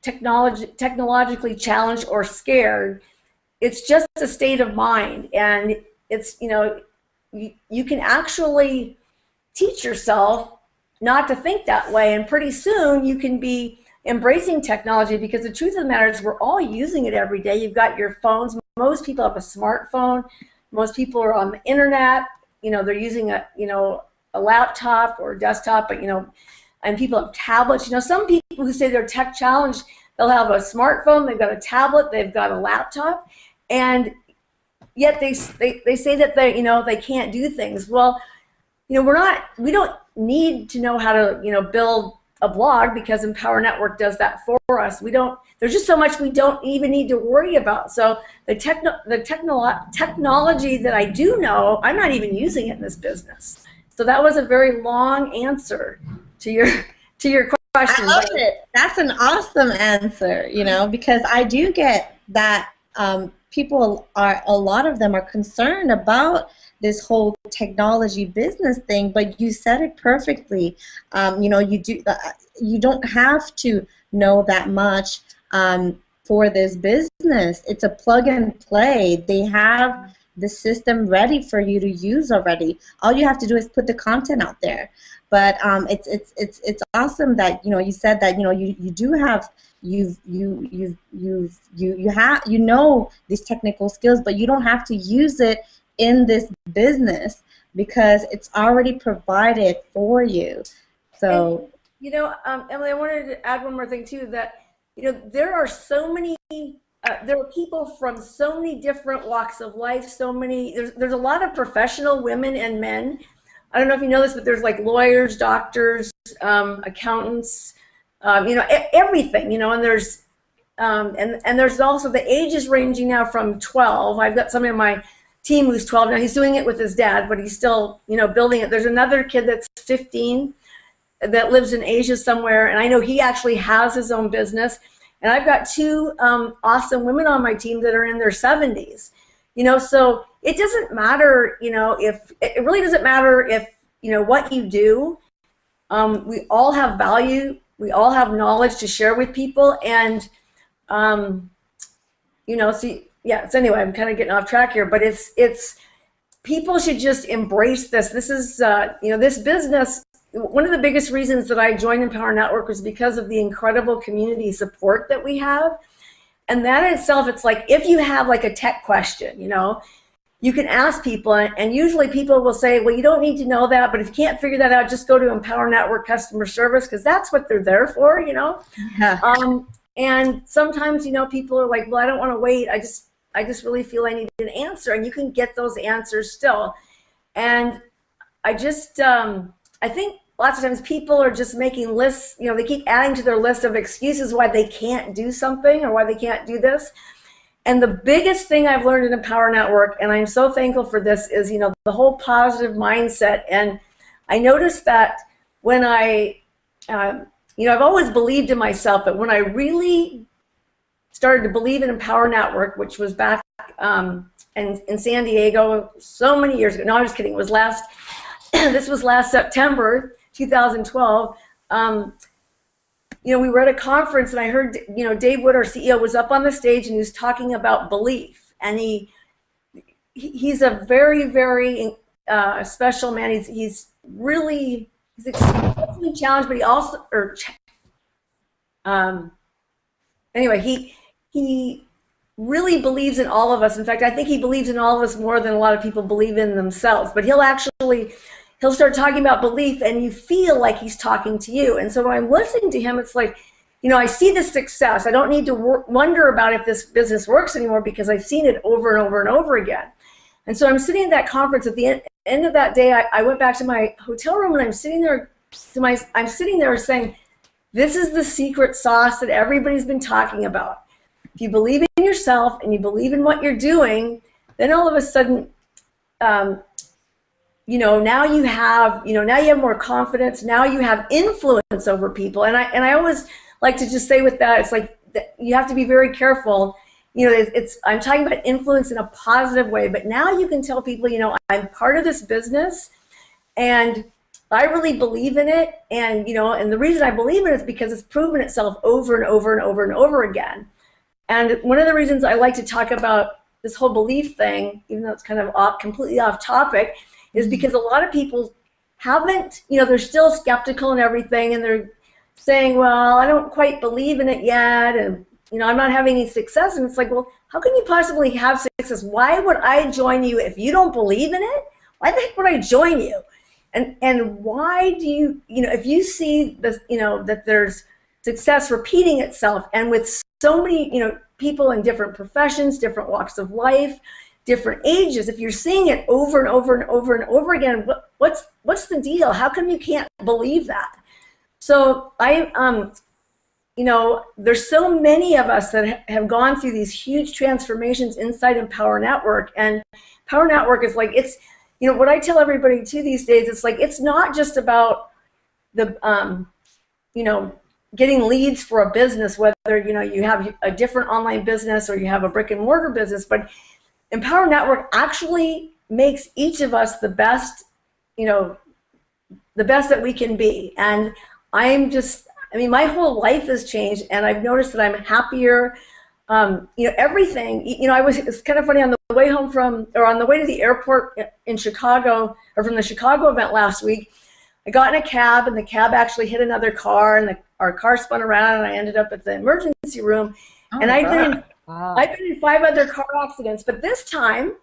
Speaker 2: technologically challenged or scared, it's just a state of mind. And it's, you can actually teach yourself not to think that way, and pretty soon you can be embracing technology, because the truth of the matter is we're all using it every day. You've got your phones. Most people have a smartphone. Most people are on the internet. They're using a laptop or a desktop, but and people have tablets. Some people who say they're tech challenged, they'll have a smartphone, they've got a tablet, they've got a laptop, and yet they say that they can't do things. Well, we don't need to know how to build a blog, because Empower Network does that for us. There's just so much we don't even need to worry about. So the technology that I do know, I'm not even using it in this business. So that was a very long answer to your question.
Speaker 3: I love it. That's an awesome answer, because I do get that people a lot of them are concerned about this whole technology business thing, but you said it perfectly. You don't have to know that much for this business. It's a plug and play. They have the system ready for you to use already. All you have to do is put the content out there. But it's awesome that you said that you do have you know these technical skills, but you don't have to use it in this business because it's already provided for you. So
Speaker 2: Emily, I wanted to add one more thing too, that there are so many there are people from so many different walks of life, there's a lot of professional women and men. I don't know if you know this, but there's like lawyers, doctors, accountants, everything, and there's and there's also the ages ranging now from 12. I've got somebody on my team who's 12 now. He's doing it with his dad, but he's still, building it. There's another kid that's 15 that lives in Asia somewhere, and I know he actually has his own business. And I've got two awesome women on my team that are in their 70s. So it doesn't matter, it really doesn't matter if, what you do. We all have value. We all have knowledge to share with people. And, so anyway, I'm kind of getting off track here, but it's people should just embrace this. This is, this business. One of the biggest reasons that I joined Empower Network was because of the incredible community support that we have. And that in itself, it's like if you have like a tech question, you can ask people, and usually people will say, well, you don't need to know that, but if you can't figure that out, just go to Empower Network customer service, because that's what they're there for, Yeah. And sometimes, people are like, well, I don't want to wait. I just really feel I need an answer, and you can get those answers still. And I just, I think lots of times people are just making lists, they keep adding to their list of excuses why they can't do something or why they can't do this. And the biggest thing I've learned in Empower Network, and I'm so thankful for this, is, the whole positive mindset. And I noticed that when I've always believed in myself, but when I really started to believe in Empower Network, which was back in San Diego so many years ago. No, I'm just kidding. It was this was last September 2012. We were at a conference, and I heard, Dave Wood, our CEO, was up on the stage, and he was talking about belief. And he's a very, very special man. He's extremely challenged, but he also, anyway, he really believes in all of us. In fact, I think he believes in all of us more than a lot of people believe in themselves. But he'll start talking about belief, and you feel like he's talking to you. And so when I'm listening to him, it's like, I see this success. I don't need to wonder about if this business works anymore because I've seen it over and over and over again. And so I'm sitting at that conference. At the end of that day, I went back to my hotel room, and I'm sitting there saying, this is the secret sauce that everybody's been talking about. If you believe in yourself and you believe in what you're doing, then all of a sudden, now you have more confidence. Now you have influence over people. And I always like to just say with that, it's like you have to be very careful. I'm talking about influence in a positive way, but now you can tell people, I'm part of this business, and I really believe in it, and and the reason I believe in it is because it's proven itself over and over and over and over again. And one of the reasons I like to talk about this whole belief thing, even though it's kind of completely off topic, is because a lot of people haven't, they're still skeptical and everything, and they're saying, well, I don't quite believe in it yet, and I'm not having any success. And it's like, well, how can you possibly have success? Why would I join you if you don't believe in it? Why the heck would I join you? And why do you, if you see this, that there's success repeating itself, and with so many, people in different professions, different walks of life, different ages, if you're seeing it over and over and over and over again, what's the deal? How come you can't believe that? So there's so many of us that have gone through these huge transformations inside Empower Network, and Power Network is like, it's, what I tell everybody too these days, it's like, it's not just about the, getting leads for a business, whether, you have a different online business or you have a brick and mortar business, but Empower Network actually makes each of us the best, the best that we can be. And my whole life has changed, and I've noticed that I'm happier. Everything. It's kind of funny, on the way home on the way to the airport in Chicago, or from the Chicago event last week, I got in a cab, and the cab actually hit another car, and our car spun around, and I ended up at the emergency room. And I've been in 5 other car accidents, but this time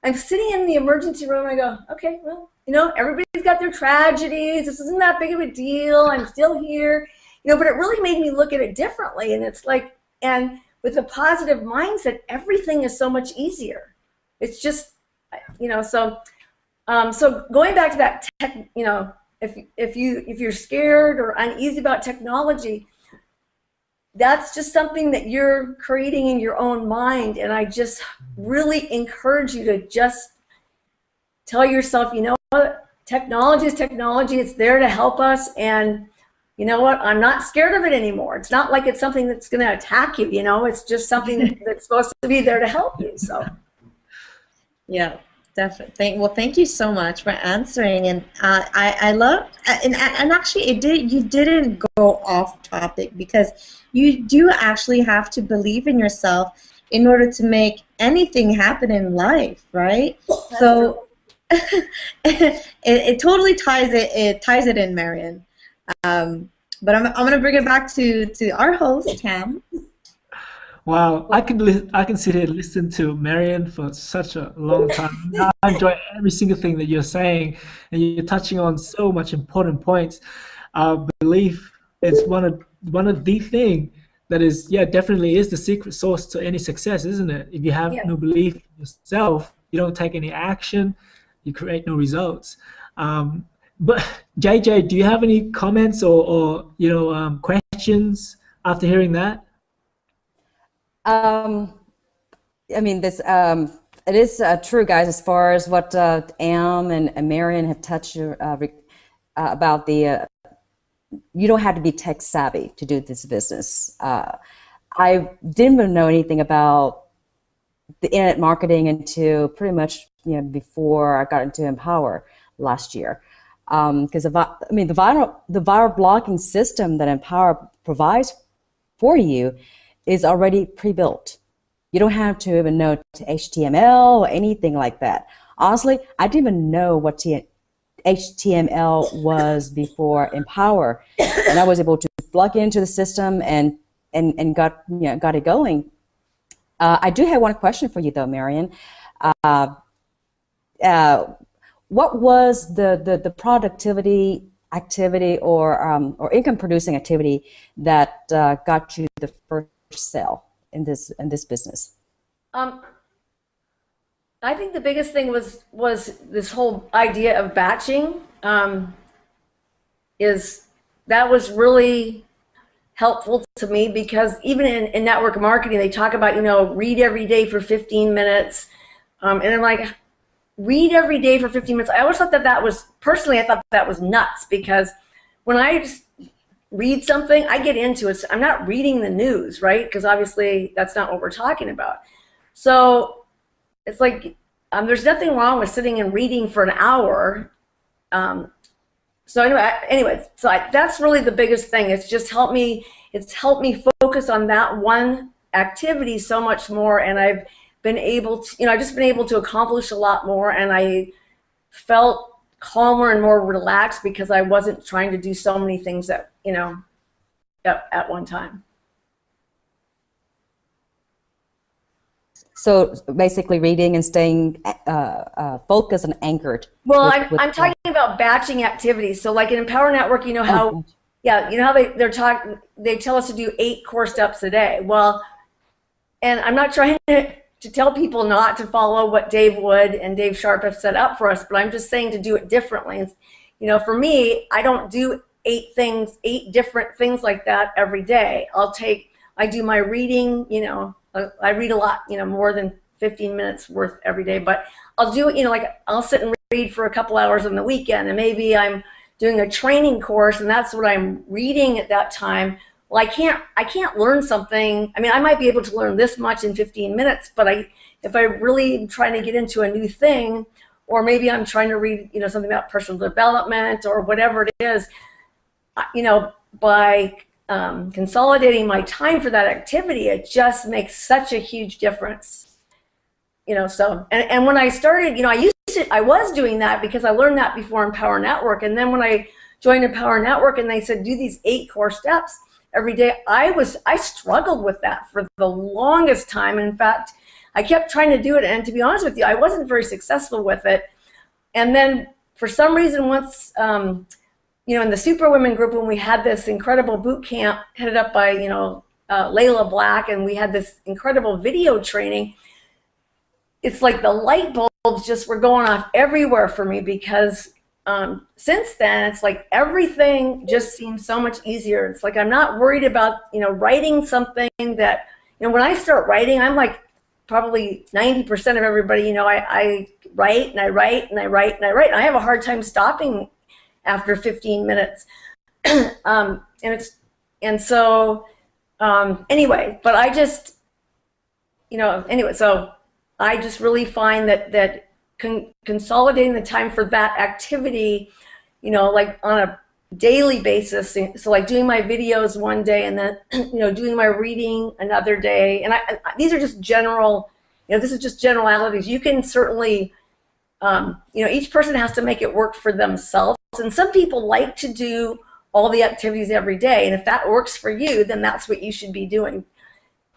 Speaker 2: I'm sitting in the emergency room, and I go, okay, well, everybody's got their tragedies. This isn't that big of a deal. I'm still here. But it really made me look at it differently, and it's like, and with a positive mindset, everything is so much easier. It's just, so going back to that tech, if you're scared or uneasy about technology, that's just something that you're creating in your own mind. And I just really encourage you to just tell yourself, technology is technology. It's there to help us, and you know what? I'm not scared of it anymore. It's not like it's something that's going to attack you. It's just something that's supposed to be there to help you. So,
Speaker 3: yeah, definitely. Well, thank you so much for answering. And I love, and actually, you didn't go off topic, because you do actually have to believe in yourself in order to make anything happen in life, right? So it totally ties it in, Marion. But I'm going to bring it back to our host, Tam.
Speaker 1: Wow, I can sit here and listen to Marion for such a long time. I enjoy every single thing that you're saying, and you're touching on so much important points. Belief is one of the thing that is, definitely is the secret sauce to any success, isn't it? If you have no belief in yourself, you don't take any action, you create no results. But JJ, do you have any comments or questions after hearing that?
Speaker 4: This it is true, guys. As far as what Am and Marion have touched about the, you don't have to be tech savvy to do this business. I didn't even know anything about the internet marketing until pretty much before I got into Empower last year. Because the viral blocking system that Empower provides for you is already pre-built. You don't have to even know HTML or anything like that. Honestly, I didn't even know what HTML was before Empower, and I was able to plug into the system and and got got it going. I do have one question for you though, Marion. What was the productivity activity or income producing activity that got you the first sale in this business?
Speaker 2: I think the biggest thing was this whole idea of batching. That was really helpful to me, because even in network marketing, they talk about, read every day for 15 minutes. And I'm like, read every day for 15 minutes. I always thought that was, personally, I thought that was nuts, because when I just read something, I get into it. I'm not reading the news, right? Because obviously that's not what we're talking about. So it's like, there's nothing wrong with sitting and reading for an hour. So anyway, that's really the biggest thing. It's just helped me focus on that one activity so much more, and I've been able to, I've just been able to accomplish a lot more, and I felt calmer and more relaxed because I wasn't trying to do so many things at at one time.
Speaker 4: So basically reading and staying focused and anchored.
Speaker 2: Well, I'm talking about batching activities. So like in Empower Network, how, how they tell us to do 8 core steps a day. Well, and I'm not trying to tell people not to follow what Dave Wood and Dave Sharp have set up for us, but I'm just saying to do it differently. For me, I don't do 8 different things like that every day. I do my reading, I read a lot, more than 15 minutes worth every day, but I'll do it, like I'll sit and read for a couple hours on the weekend, and maybe I'm doing a training course and that's what I'm reading at that time. Well, I can't learn something. I mean, I might be able to learn this much in 15 minutes, but if I really am trying to get into a new thing, or maybe I'm trying to read, something about personal development or whatever it is, by consolidating my time for that activity, it just makes such a huge difference. So, and when I started, I was doing that because I learned that before Empower Network, and then when I joined Empower Network and they said do these 8 core steps every day, I struggled with that for the longest time. In fact, I kept trying to do it, and to be honest with you, I wasn't very successful with it. And then for some reason, once in the Superwomen group, when we had this incredible boot camp headed up by Layla Black, and we had this incredible video training, it's like the light bulbs just were going off everywhere for me, because since then it's like everything just seems so much easier. It's like I'm not worried about writing something that when I start writing, I'm like probably 90% of everybody. I write and I write and I write and I write, and I have a hard time stopping after 15 minutes. Anyway, but I just so I just really find that consolidating the time for that activity, like on a daily basis, so like doing my videos one day and then doing my reading another day, and these are just general, this is just generalities. You can certainly each person has to make it work for themselves, and some people like to do all the activities every day, and if that works for you, then that's what you should be doing.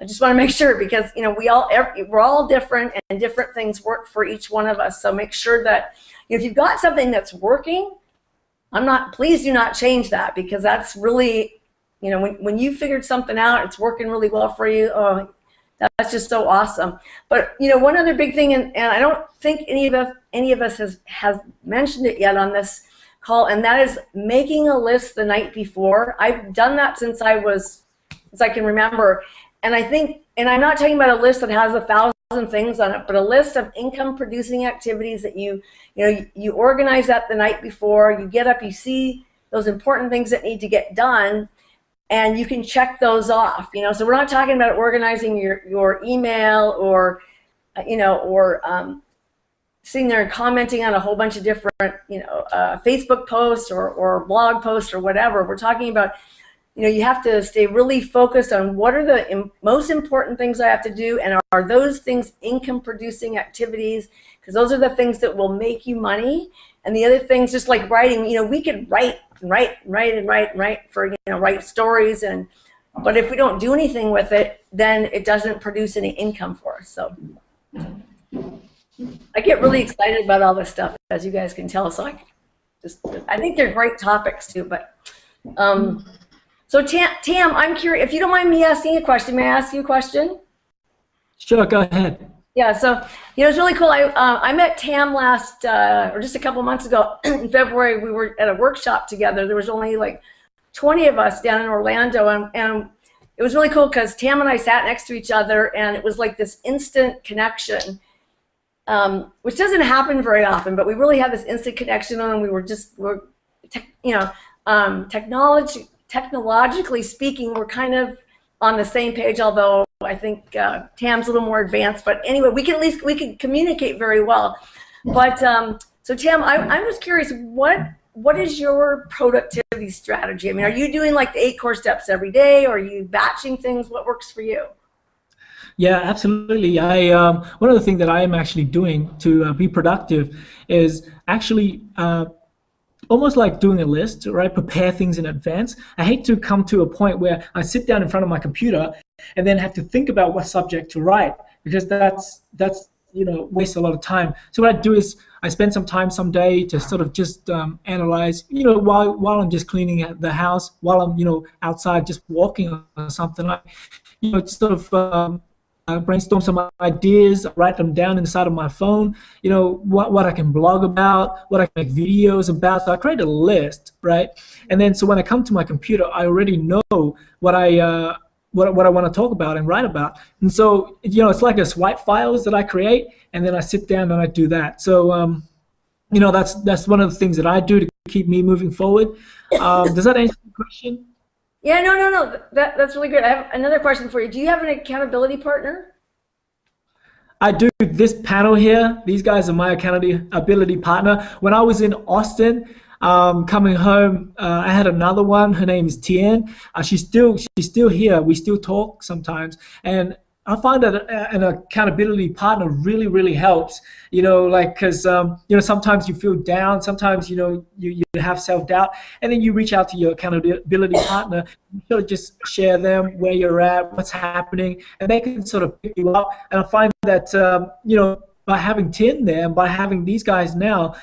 Speaker 2: I just want to make sure, because we're all different, and different things work for each one of us. So make sure that if you've got something that's working, please do not change that, because that's really, when you figured something out, it's working really well for you. Oh, that's just so awesome. But one other big thing, and I don't think any of us has mentioned it yet on this call, and that is making a list the night before. I've done that since I can remember. And I think, and I'm not talking about a list that has 1,000 things on it, but a list of income-producing activities that you organize that the night before. You get up, you see those important things that need to get done, and you can check those off. So we're not talking about organizing your email or sitting there and commenting on a whole bunch of different Facebook posts or blog posts or whatever. We're talking about you have to stay really focused on what are the most important things I have to do, and are those things income-producing activities, because those are the things that will make you money. And the other things, just like writing, we could write for write stories and But if we don't do anything with it, then it doesn't produce any income for us. So I get really excited about all this stuff, as you guys can tell. So I think they're great topics too. But so Tam, I'm curious, if you don't mind me asking a question, may I ask you a question?
Speaker 1: Sure, go ahead.
Speaker 2: Yeah, so it's really cool. I met Tam last, or just a couple months ago in February. We were at a workshop together. There was only like 20 of us down in Orlando, and it was really cool because Tam and I sat next to each other, and it was like this instant connection, which doesn't happen very often. But we really had this instant connection, and technologically speaking, we're kind of on the same page, although I think Tam's a little more advanced. But anyway, we can communicate very well. But so Tam, I'm just curious, what is your productivity strategy? I mean, are you doing like the 8 core steps every day, or are you batching things? What works for you?
Speaker 1: Yeah, absolutely. One of the things that I am actually doing to be productive is actually almost like doing a list, right? Prepare things in advance. I hate to come to a point where I sit down in front of my computer and then have to think about what subject to write, because that's waste a lot of time. So what I do is I spend some time some day to sort of just analyze, while I'm just cleaning the house, while I'm outside just walking or something, like sort of brainstorm some ideas, write them down inside of my phone, what I can blog about, what I can make videos about. So I create a list, right? And then so when I come to my computer, I already know what I want to talk about and write about. And so it's like a swipe files that I create, and then I sit down and I do that. So that's one of the things that I do to keep me moving forward. Does that answer the question?
Speaker 2: Yeah, no. That's really good. I have another question for you. Do you have an accountability partner?
Speaker 1: I do. This panel here, these guys are my accountability partner. When I was in Austin, coming home, I had another one. Her name is Tian. She's still here. We still talk sometimes, and I find that an accountability partner really, really helps. Because sometimes you feel down, sometimes you have self-doubt, and then you reach out to your accountability partner. You sort of just share them where you're at, what's happening, and they can sort of pick you up. And I find that by having Tin there, and by having these guys now,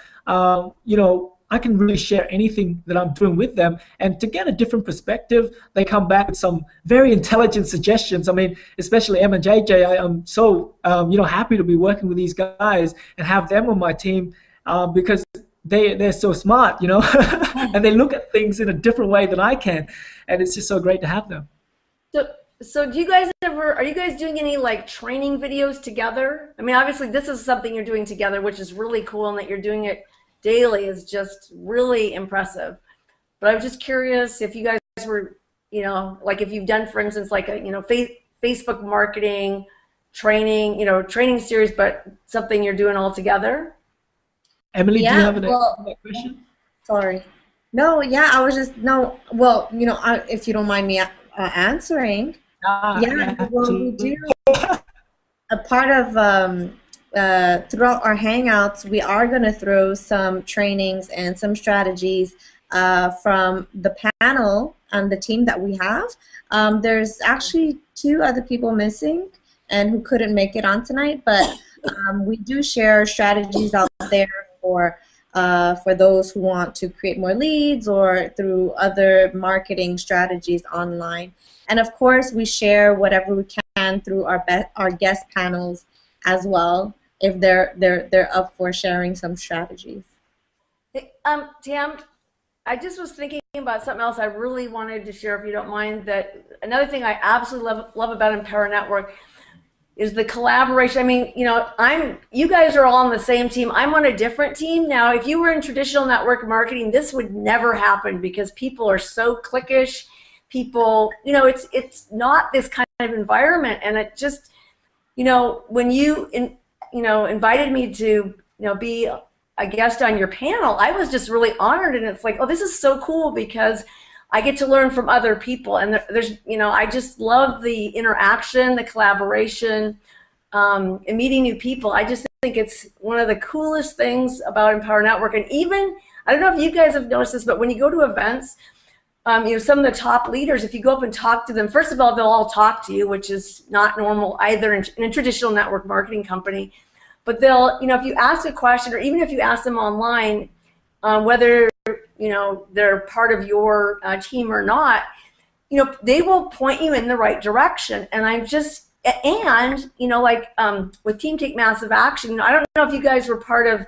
Speaker 1: I can really share anything that I'm doing with them, and to get a different perspective, they come back with some very intelligent suggestions. I mean, especially Em and JJ, I am so happy to be working with these guys and have them on my team because they're so smart, and they look at things in a different way than I can, and it's just so great to have them.
Speaker 2: So are you guys doing any like training videos together? I mean, obviously this is something you're doing together, which is really cool, and that you're doing it daily is just really impressive. But I was just curious if you guys were, like if you've done, for instance, like a, Facebook marketing training, training series, but something you're doing all together.
Speaker 1: Emily, do you have a question?
Speaker 3: Sorry. No, yeah, I was just, if you don't mind me answering. Well, we do. A part of, throughout our Hangouts, we are going to throw some trainings and some strategies from the panel and the team that we have. There's actually 2 other people missing and who couldn't make it on tonight, but we do share strategies out there for those who want to create more leads or through other marketing strategies online. And of course, we share whatever we can through our guest panels as well, if they're up for sharing some strategies.
Speaker 2: Tam, I just was thinking about something else I really wanted to share, if you don't mind. That another thing I absolutely love about Empower Network is the collaboration. I mean, you guys are all on the same team. I'm on a different team. Now, if you were in traditional network marketing, this would never happen because people are so cliquish. People, it's not this kind of environment, and it just, when you invited me to, be a guest on your panel, I was just really honored, and it's like, oh, this is so cool because I get to learn from other people, and there's, I just love the interaction, the collaboration, and meeting new people. I just think it's one of the coolest things about Empower Network. And even, I don't know if you guys have noticed this, but when you go to events, some of the top leaders, if you go up and talk to them, first of all, they'll all talk to you, which is not normal either in a traditional network marketing company. But they'll, if you ask a question, or even if you ask them online, whether, they're part of your team or not, they will point you in the right direction. And with Team Take Massive Action, I don't know if you guys were part of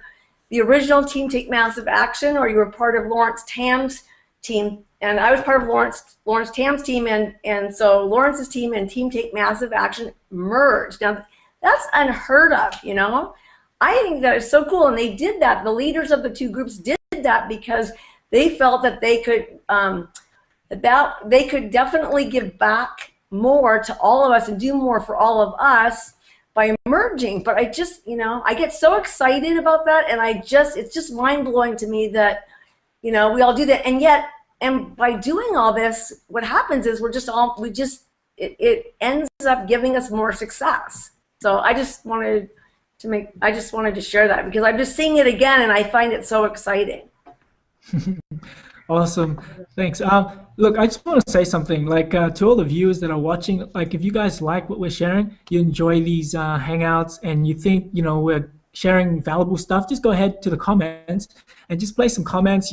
Speaker 2: the original Team Take Massive Action or you were part of Lawrence Tam's team. And I was part of Lawrence Tam's team, and so Lawrence's team and Team Take Massive Action merged. Now, that's unheard of, I think that is so cool, and they did that. The leaders of the two groups did that because they felt that they could they could definitely give back more to all of us and do more for all of us by merging. But I just, I get so excited about that, and it's just mind-blowing to me that, we all do that, and by doing all this, what happens is it ends up giving us more success. So I just wanted to share that because I'm just seeing it again, and I find it so exciting.
Speaker 1: Awesome, thanks. Look, I just want to say something, to all the viewers that are watching, if you guys like what we're sharing, you enjoy these hangouts, and you think, we're sharing valuable stuff, just go ahead to the comments and just place some comments,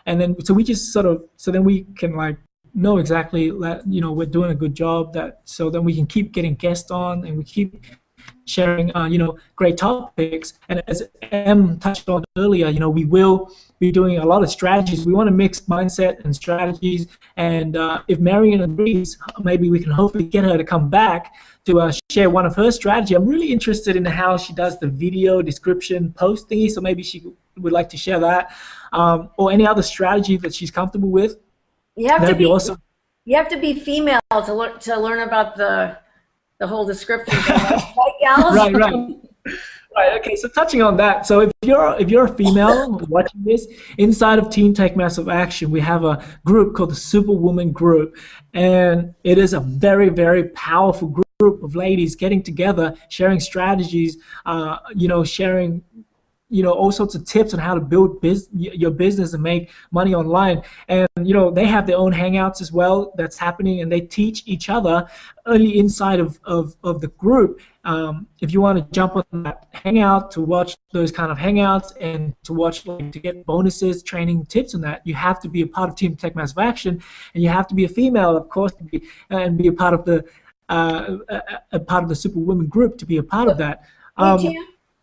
Speaker 1: and then so we just so then we can know exactly we're doing a good job, so then we can keep getting guests on and we keep sharing great topics. And as Em touched on earlier, we will be doing a lot of strategies. We want to mix mindset and strategies, and if Marion agrees, maybe we can hopefully get her to come back to share one of her strategy. I'm really interested in how she does the video description post thingy, so maybe she would like to share that, or any other strategy that she's comfortable with. That'd be awesome.
Speaker 2: You have to be female to learn about the whole description.
Speaker 1: Right. Right. Okay. So touching on that, so if you're a female watching this, inside of Team Take Massive Action, we have a group called the Superwoman Group, and it is a very, very powerful group of ladies getting together, sharing strategies, sharing all sorts of tips on how to build your business and make money online. And they have their own hangouts as well that's happening, and they teach each other only inside of the group. If you want to jump on that hangout to watch those kind of hangouts and to watch to get bonuses, training tips on that, you have to be a part of Team Take Massive Action, and you have to be a female, of course, to be a part of the Superwoman Group to be a part of that.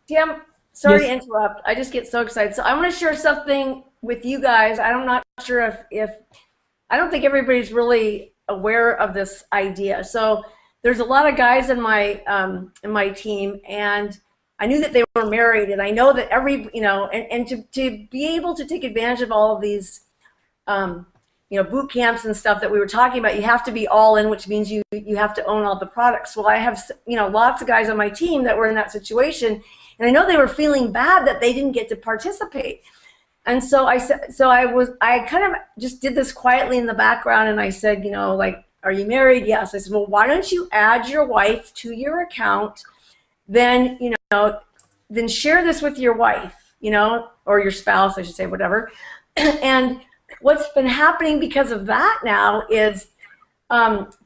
Speaker 2: Tim, sorry to interrupt. I just get so excited. So I want to share something with you guys. I'm not sure if I don't think everybody's really aware of this idea. So there's a lot of guys in my team, and I knew that they were married, and I know that and to be able to take advantage of all of these boot camps and stuff that we were talking about, you have to be all in, which means you have to own all the products. Well, I have lots of guys on my team that were in that situation. And I know they were feeling bad that they didn't get to participate. And so I kind of just did this quietly in the background, and I said, are you married? Yes. I said, well, why don't you add your wife to your account, then, then share this with your wife, or your spouse, I should say, whatever. And what's been happening because of that now is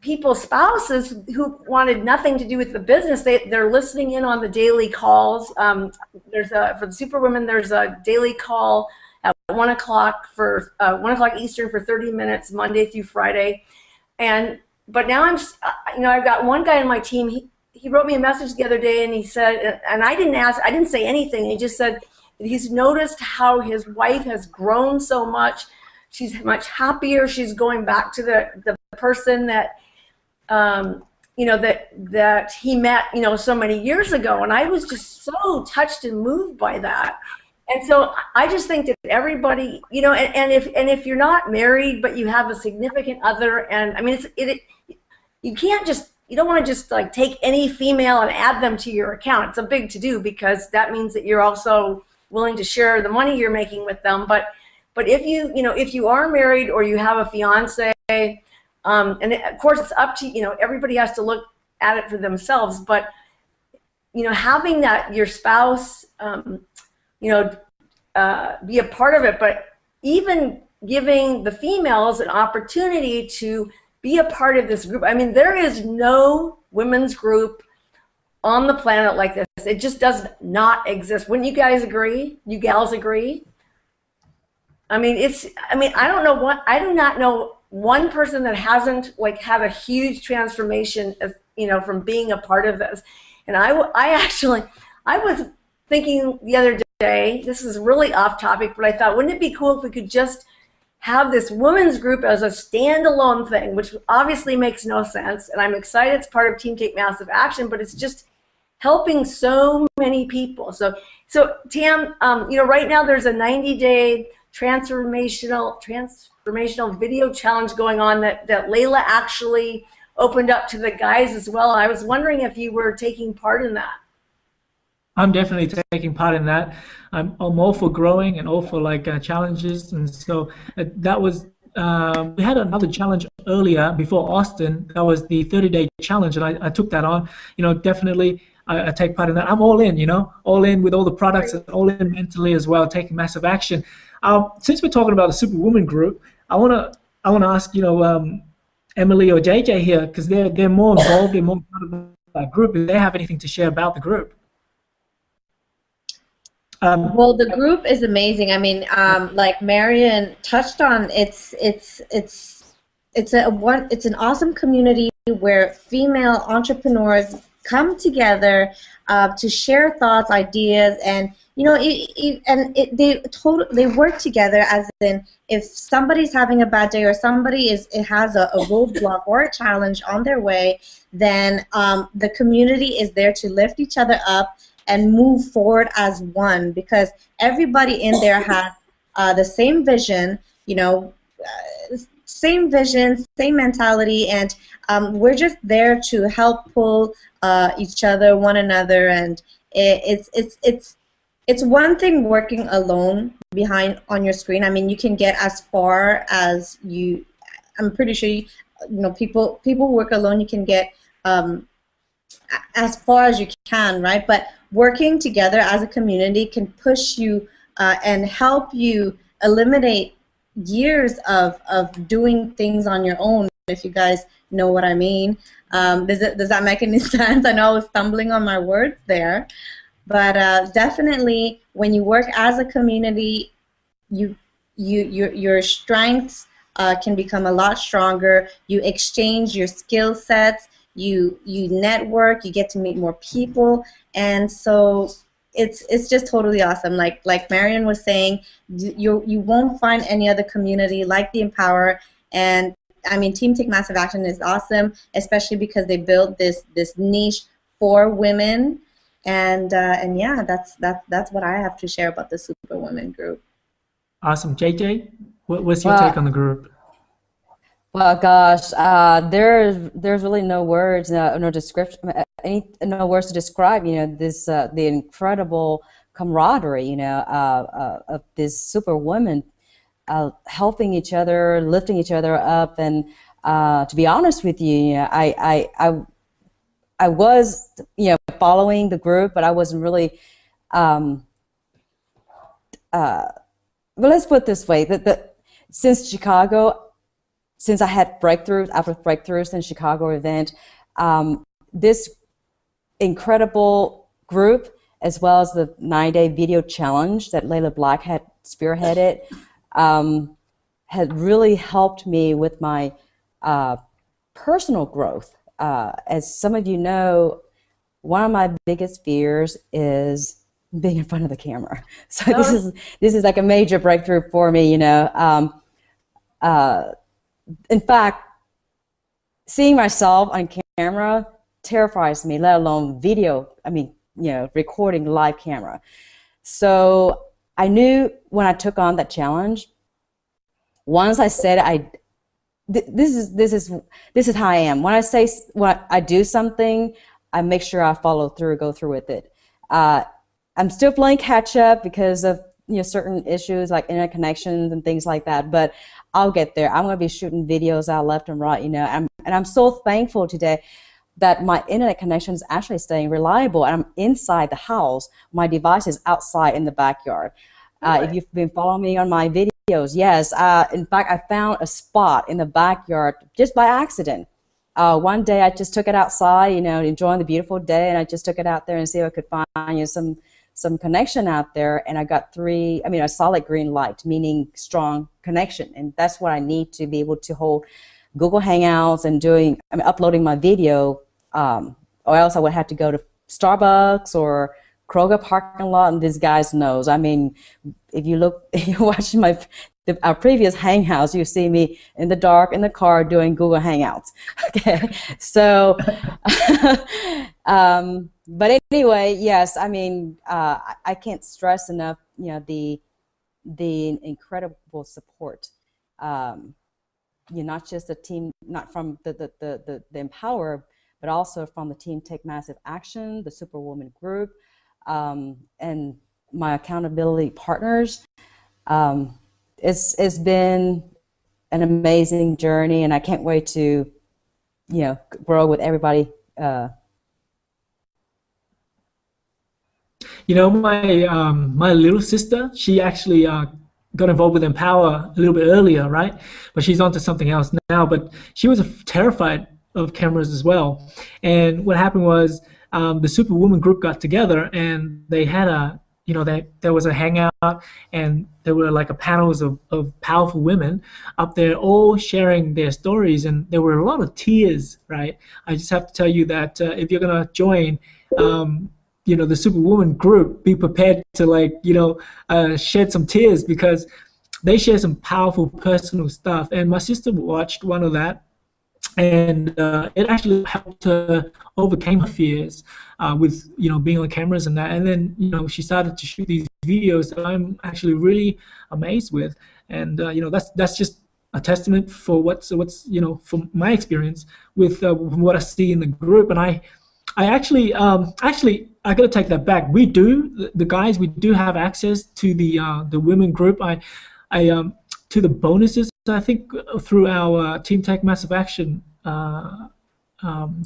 Speaker 2: people's spouses who wanted nothing to do with the business, they're listening in on the daily calls. For the Superwomen, there's a daily call at 1 o'clock for 1 o'clock Eastern for 30 minutes, Monday through Friday. But now I've got one guy on my team. He wrote me a message the other day, and he said, and I didn't say anything. He just said that he's noticed how his wife has grown so much. She's much happier. She's going back to the person that that he met so many years ago, and I was just so touched and moved by that. And so I just think that everybody, and if you're not married but you have a significant other, and I mean you don't want to just take any female and add them to your account. It's a big to do because that means that you're also willing to share the money you're making with them. But if you are married or you have a fiance, and of course it's up to everybody has to look at it for themselves. But having that your spouse be a part of it, but even giving the females an opportunity to be a part of this group. I mean, there is no women's group on the planet like this. It just does not exist. Wouldn't you guys agree? You gals agree? I mean, I don't know I do not know one person that hasn't like had a huge transformation of, you know, from being a part of this. And I was thinking the other day, this is really off topic, but I thought, wouldn't it be cool if we could just have this women's group as a standalone thing, which obviously makes no sense. And I'm excited it's part of Team Take Massive Action, but it's just helping so many people. So Tam, you know, right now there's a 90-day transformational video challenge going on that Layla actually opened up to the guys as well. I was wondering if you were taking part in that.
Speaker 1: I'm definitely taking part in that. I'm all for growing and all for like challenges, and so that was we had another challenge earlier before Austin. That was the 30-day challenge, and I took that on. You know, definitely I take part in that. I'm all in, you know, all in with all the products, and all in mentally as well, taking massive action. Since we're talking about the Superwoman group, I wanna ask, you know, Emily or JJ here, because they're more involved, they're more part of that group. If they have anything to share about the group.
Speaker 3: Well, the group is amazing. I mean, like Marion touched on, it's an awesome community where female entrepreneurs come together to share thoughts, ideas, and you know, they work together. As in, if somebody's having a bad day or somebody has a roadblock or a challenge on their way, then the community is there to lift each other up and move forward as one, because everybody in there has the same vision, you know, same vision, same mentality, and we're just there to help pull each other, one another, and it's one thing working alone behind on your screen. I mean, you can get as far as you. I'm pretty sure you know people work alone. You can get as far as you can, right? But working together as a community can push you and help you eliminate years of doing things on your own, if you guys know what I mean. Does that make any sense? I know I was stumbling on my words there, but definitely when you work as a community, your strengths can become a lot stronger. You exchange your skill sets. You network, you get to meet more people, and so it's just totally awesome. Like Marion was saying, you won't find any other community like the Empower, and I mean Team Take Massive Action is awesome, especially because they built this niche for women, and yeah, that's what I have to share about the Superwoman group.
Speaker 1: Awesome, JJ, what's your take on the group?
Speaker 4: Well, gosh, there's really no words, no description, no words to describe. You know, this the incredible camaraderie. You know, of this Superwoman helping each other, lifting each other up, and to be honest with you, you know, I was, you know, following the group, but I wasn't really. Well, let's put it this way: that since Chicago. Since I had breakthroughs after breakthroughs in the Chicago event, this incredible group, as well as the 9-day video challenge that Layla Black had spearheaded, had really helped me with my personal growth. As some of you know, one of my biggest fears is being in front of the camera. So this is like a major breakthrough for me, you know. In fact, seeing myself on camera terrifies me, let alone video, I mean, you know, recording live camera. So I knew when I took on that challenge, once I said this is how I am. When I do something, I make sure I follow through, go through with it. I'm still playing catch up because of, you know, certain issues like internet connections and things like that, but I'll get there. I'm going to be shooting videos out left and right, you know, and I'm so thankful today that my internet connection is actually staying reliable. I'm inside the house. My device is outside in the backyard. If you've been following me on my video, videos. Yes. In fact, I found a spot in the backyard just by accident. One day I just took it outside, enjoying the beautiful day, and I just took it out there and see if I could find, some connection out there, and I got a solid green light, meaning strong connection, and that's what I need to be able to hold Google Hangouts and uploading my video, or else I would have to go to Starbucks or Kroger parking lot, and these guys knows. I mean, if you watch our previous Hangouts, you see me in the dark in the car doing Google Hangouts. Okay, so, but anyway, yes, I mean, I can't stress enough, the incredible support. Not just the team, not from the Empower, but also from the Team Take Massive Action, the Superwoman Group, and my accountability partners. It's been an amazing journey, and I can't wait to, grow with everybody.
Speaker 1: My little sister, she actually got involved with Empower a little bit earlier, right? But she's onto something else now. But she was terrified of cameras as well. And what happened was the Superwoman group got together, and they had there was a hangout, and there were like panels of powerful women up there all sharing their stories, and there were a lot of tears, right? I just have to tell you that if you're going to join the Superwoman group, be prepared to shed some tears, because they share some powerful personal stuff. And my sister watched one of that, and it actually helped her overcome her fears with being on cameras and that. And then she started to shoot these videos that I'm actually really amazed with. And that's just a testament for what's from my experience with what I see in the group. And I actually I gotta take that back. We do, the guys, we do have access to the women group. I to the bonuses, I think, through our Team Tech Massive Action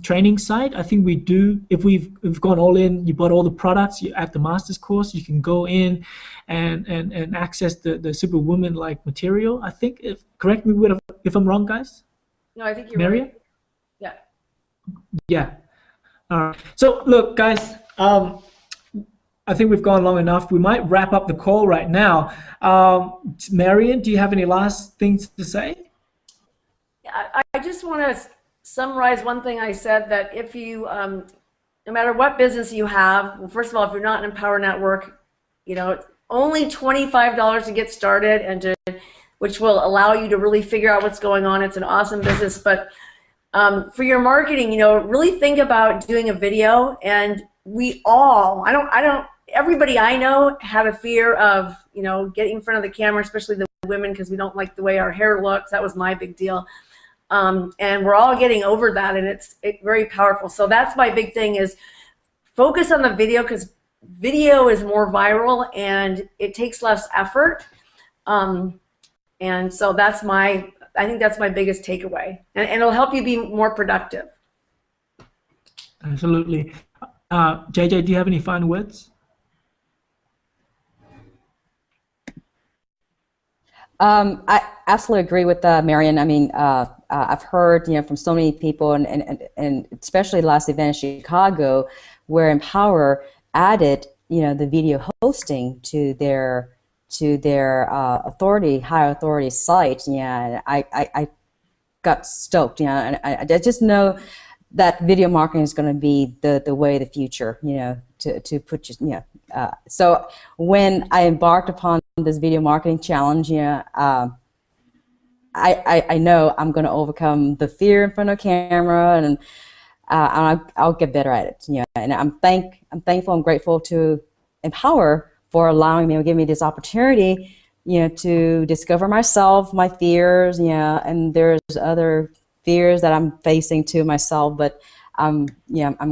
Speaker 1: training site. I think we do. If we've gone all in, you bought all the products, you at the master's course, you can go in and access the Superwoman material. I think. Correct me if I'm wrong, guys.
Speaker 2: No, I think you're
Speaker 1: Marion?
Speaker 2: right. Yeah.
Speaker 1: Yeah. All right. So look, guys. I think we've gone long enough. We might wrap up the call right now. Marion, do you have any last things to say?
Speaker 2: Yeah, I just want to summarize one thing I said, that if you, no matter what business you have, well, first of all, if you're not in Empower Network, only $25 to get started, and which will allow you to really figure out what's going on. It's an awesome business, but for your marketing, really think about doing a video. And we all, everybody I know had a fear of, getting in front of the camera, especially the women, because we don't like the way our hair looks. That was my big deal. And we're all getting over that, and it's very powerful. So that's my big thing, is focus on the video, because video is more viral and it takes less effort. And so I think that's my biggest takeaway, and it'll help you be more productive.
Speaker 1: Absolutely. JJ, do you have any final words?
Speaker 4: I absolutely agree with Marion. I mean, I've heard from so many people, and especially last event in Chicago, where Empower added the video hosting to their high authority site. Yeah, I got stoked. And I just know that video marketing is going to be the way of the future. To put so when I embarked upon this video marketing challenge, I know I'm going to overcome the fear in front of camera, and I'll get better at it. And I'm thankful and grateful to Empower for allowing me, or giving me this opportunity, to discover myself, my fears, and there's other fears that I'm facing too myself, but I'm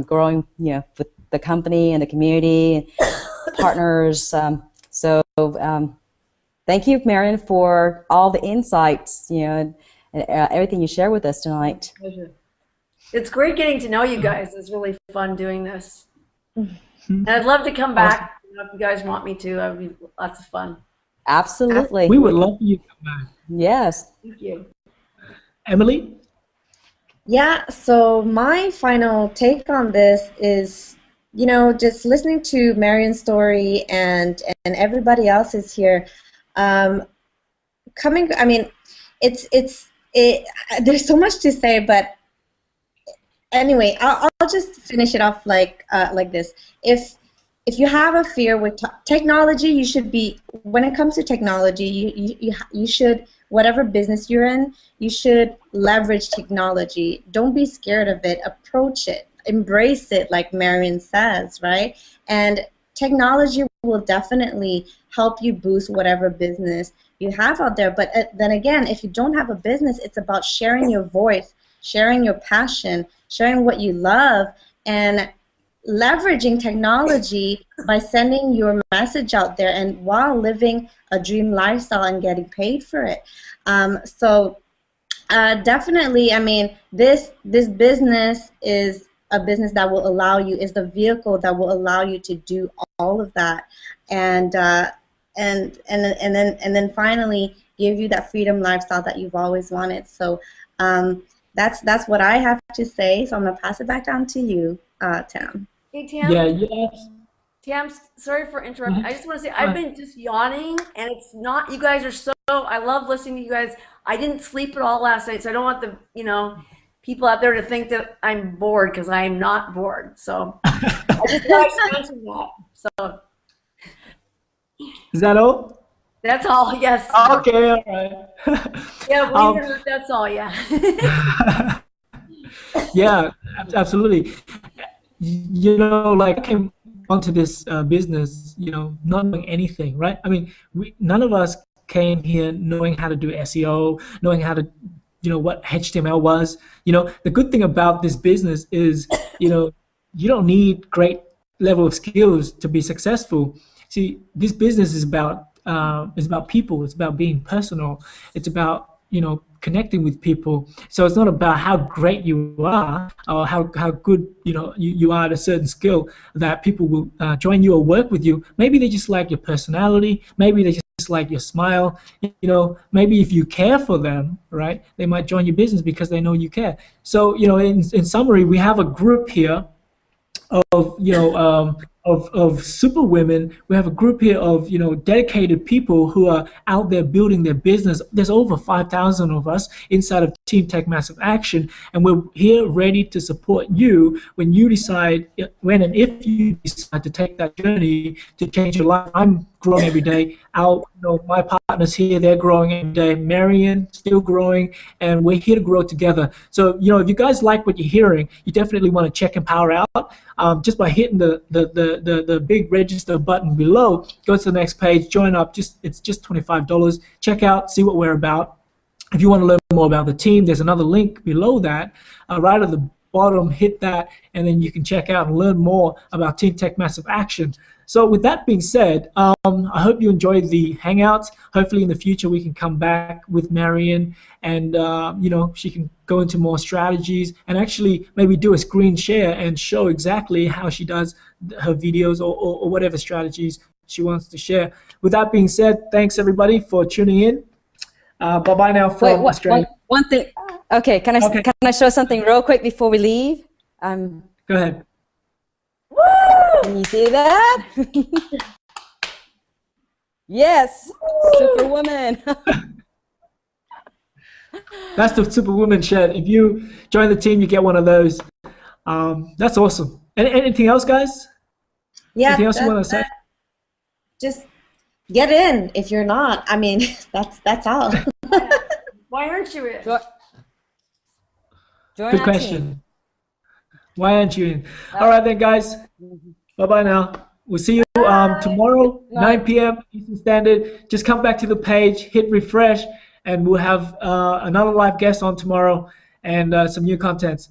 Speaker 4: growing, with the company and the community, partners. So thank you, Marion, for all the insights, and everything you share with us tonight.
Speaker 2: Pleasure. It's great getting to know you guys. It's really fun doing this. And I'd love to come back if you guys want me to. That would be lots of fun.
Speaker 4: Absolutely.
Speaker 1: We would love for you to come back.
Speaker 4: Yes.
Speaker 2: Thank you.
Speaker 1: Emily?
Speaker 3: Yeah, so my final take on this is, just listening to Marion's story and everybody else's here, I mean, there's so much to say, but anyway, I'll just finish it off like this. If you have a fear with technology, you should be, when it comes to technology, you should, whatever business you're in, you should leverage technology. Don't be scared of it. Approach it. Embrace it, like Marion says, right? And technology will definitely help you boost whatever business you have out there. But then again, if you don't have a business, it's about sharing your voice, sharing your passion, sharing what you love, and leveraging technology by sending your message out there and while living a dream lifestyle and getting paid for it. So definitely, I mean, this business is a business that will allow you, is the vehicle that will allow you to do all of that, and then finally give you that freedom lifestyle that you've always wanted. So that's what I have to say. So I'm gonna pass it back down to you, Tam.
Speaker 2: Hey, Tam.
Speaker 1: Yeah, yes.
Speaker 2: Tam, sorry for interrupting. I just want to say I've been just yawning, and it's not. You guys are so. I love listening to you guys. I didn't sleep at all last night, so I don't want the people out there to think that I'm bored, because I am not bored. So I just want to mention that. So
Speaker 1: Is that all?
Speaker 2: that's all. Yes.
Speaker 1: Okay, all right.
Speaker 2: Yeah, believe it or not, that's all. Yeah.
Speaker 1: Yeah, absolutely. Like I came onto this business, not knowing anything, right? I mean, none of us came here knowing how to do SEO, knowing how to, what HTML was. The good thing about this business is, you don't need great level of skills to be successful. See, this business is about people. It's about being personal. It's about connecting with people. So it's not about how great you are or how good you are at a certain skill that people will join you or work with you. Maybe they just like your personality. Maybe they just like your smile. Maybe if you care for them, right, they might join your business because they know you care. So in summary, we have a group here of super women. We have a group here of dedicated people who are out there building their business. There's over 5,000 of us inside of Team Tech Massive Action, and we're here ready to support you when you decide, when and if you decide to take that journey to change your life. I'm growing every day. My partners here, they're growing every day. Marion still growing, and we're here to grow together. So if you guys like what you're hearing, you definitely want to check Empower out just by hitting the big register button below. Go to the next page, join up. It's just $25. Check out, see what we're about. If you want to learn more about the team, there's another link below that, right at the bottom. Hit that, and then you can check out and learn more about Team Tech Massive Action. So with that being said, I hope you enjoyed the Hangouts. Hopefully in the future we can come back with Marion and, she can go into more strategies and actually maybe do a screen share and show exactly how she does her videos or whatever strategies she wants to share. With that being said, thanks everybody for tuning in. Bye-bye now from Australia.
Speaker 4: One thing. Okay, can I show something real quick before we leave?
Speaker 1: Go ahead.
Speaker 4: Can you see that? Yes, Superwoman.
Speaker 1: That's the Superwoman shirt. If you join the team, you get one of those. That's awesome. Anything else, guys?
Speaker 3: Yeah.
Speaker 1: Anything else you want to say?
Speaker 3: Just get in. If you're not, I mean, that's all.
Speaker 2: Why aren't you in?
Speaker 1: Good question. Why aren't you in? All right then, guys. Bye-bye now. We'll see you tomorrow, 9 p.m. Eastern Standard. Just come back to the page, hit refresh, and we'll have another live guest on tomorrow and some new contents.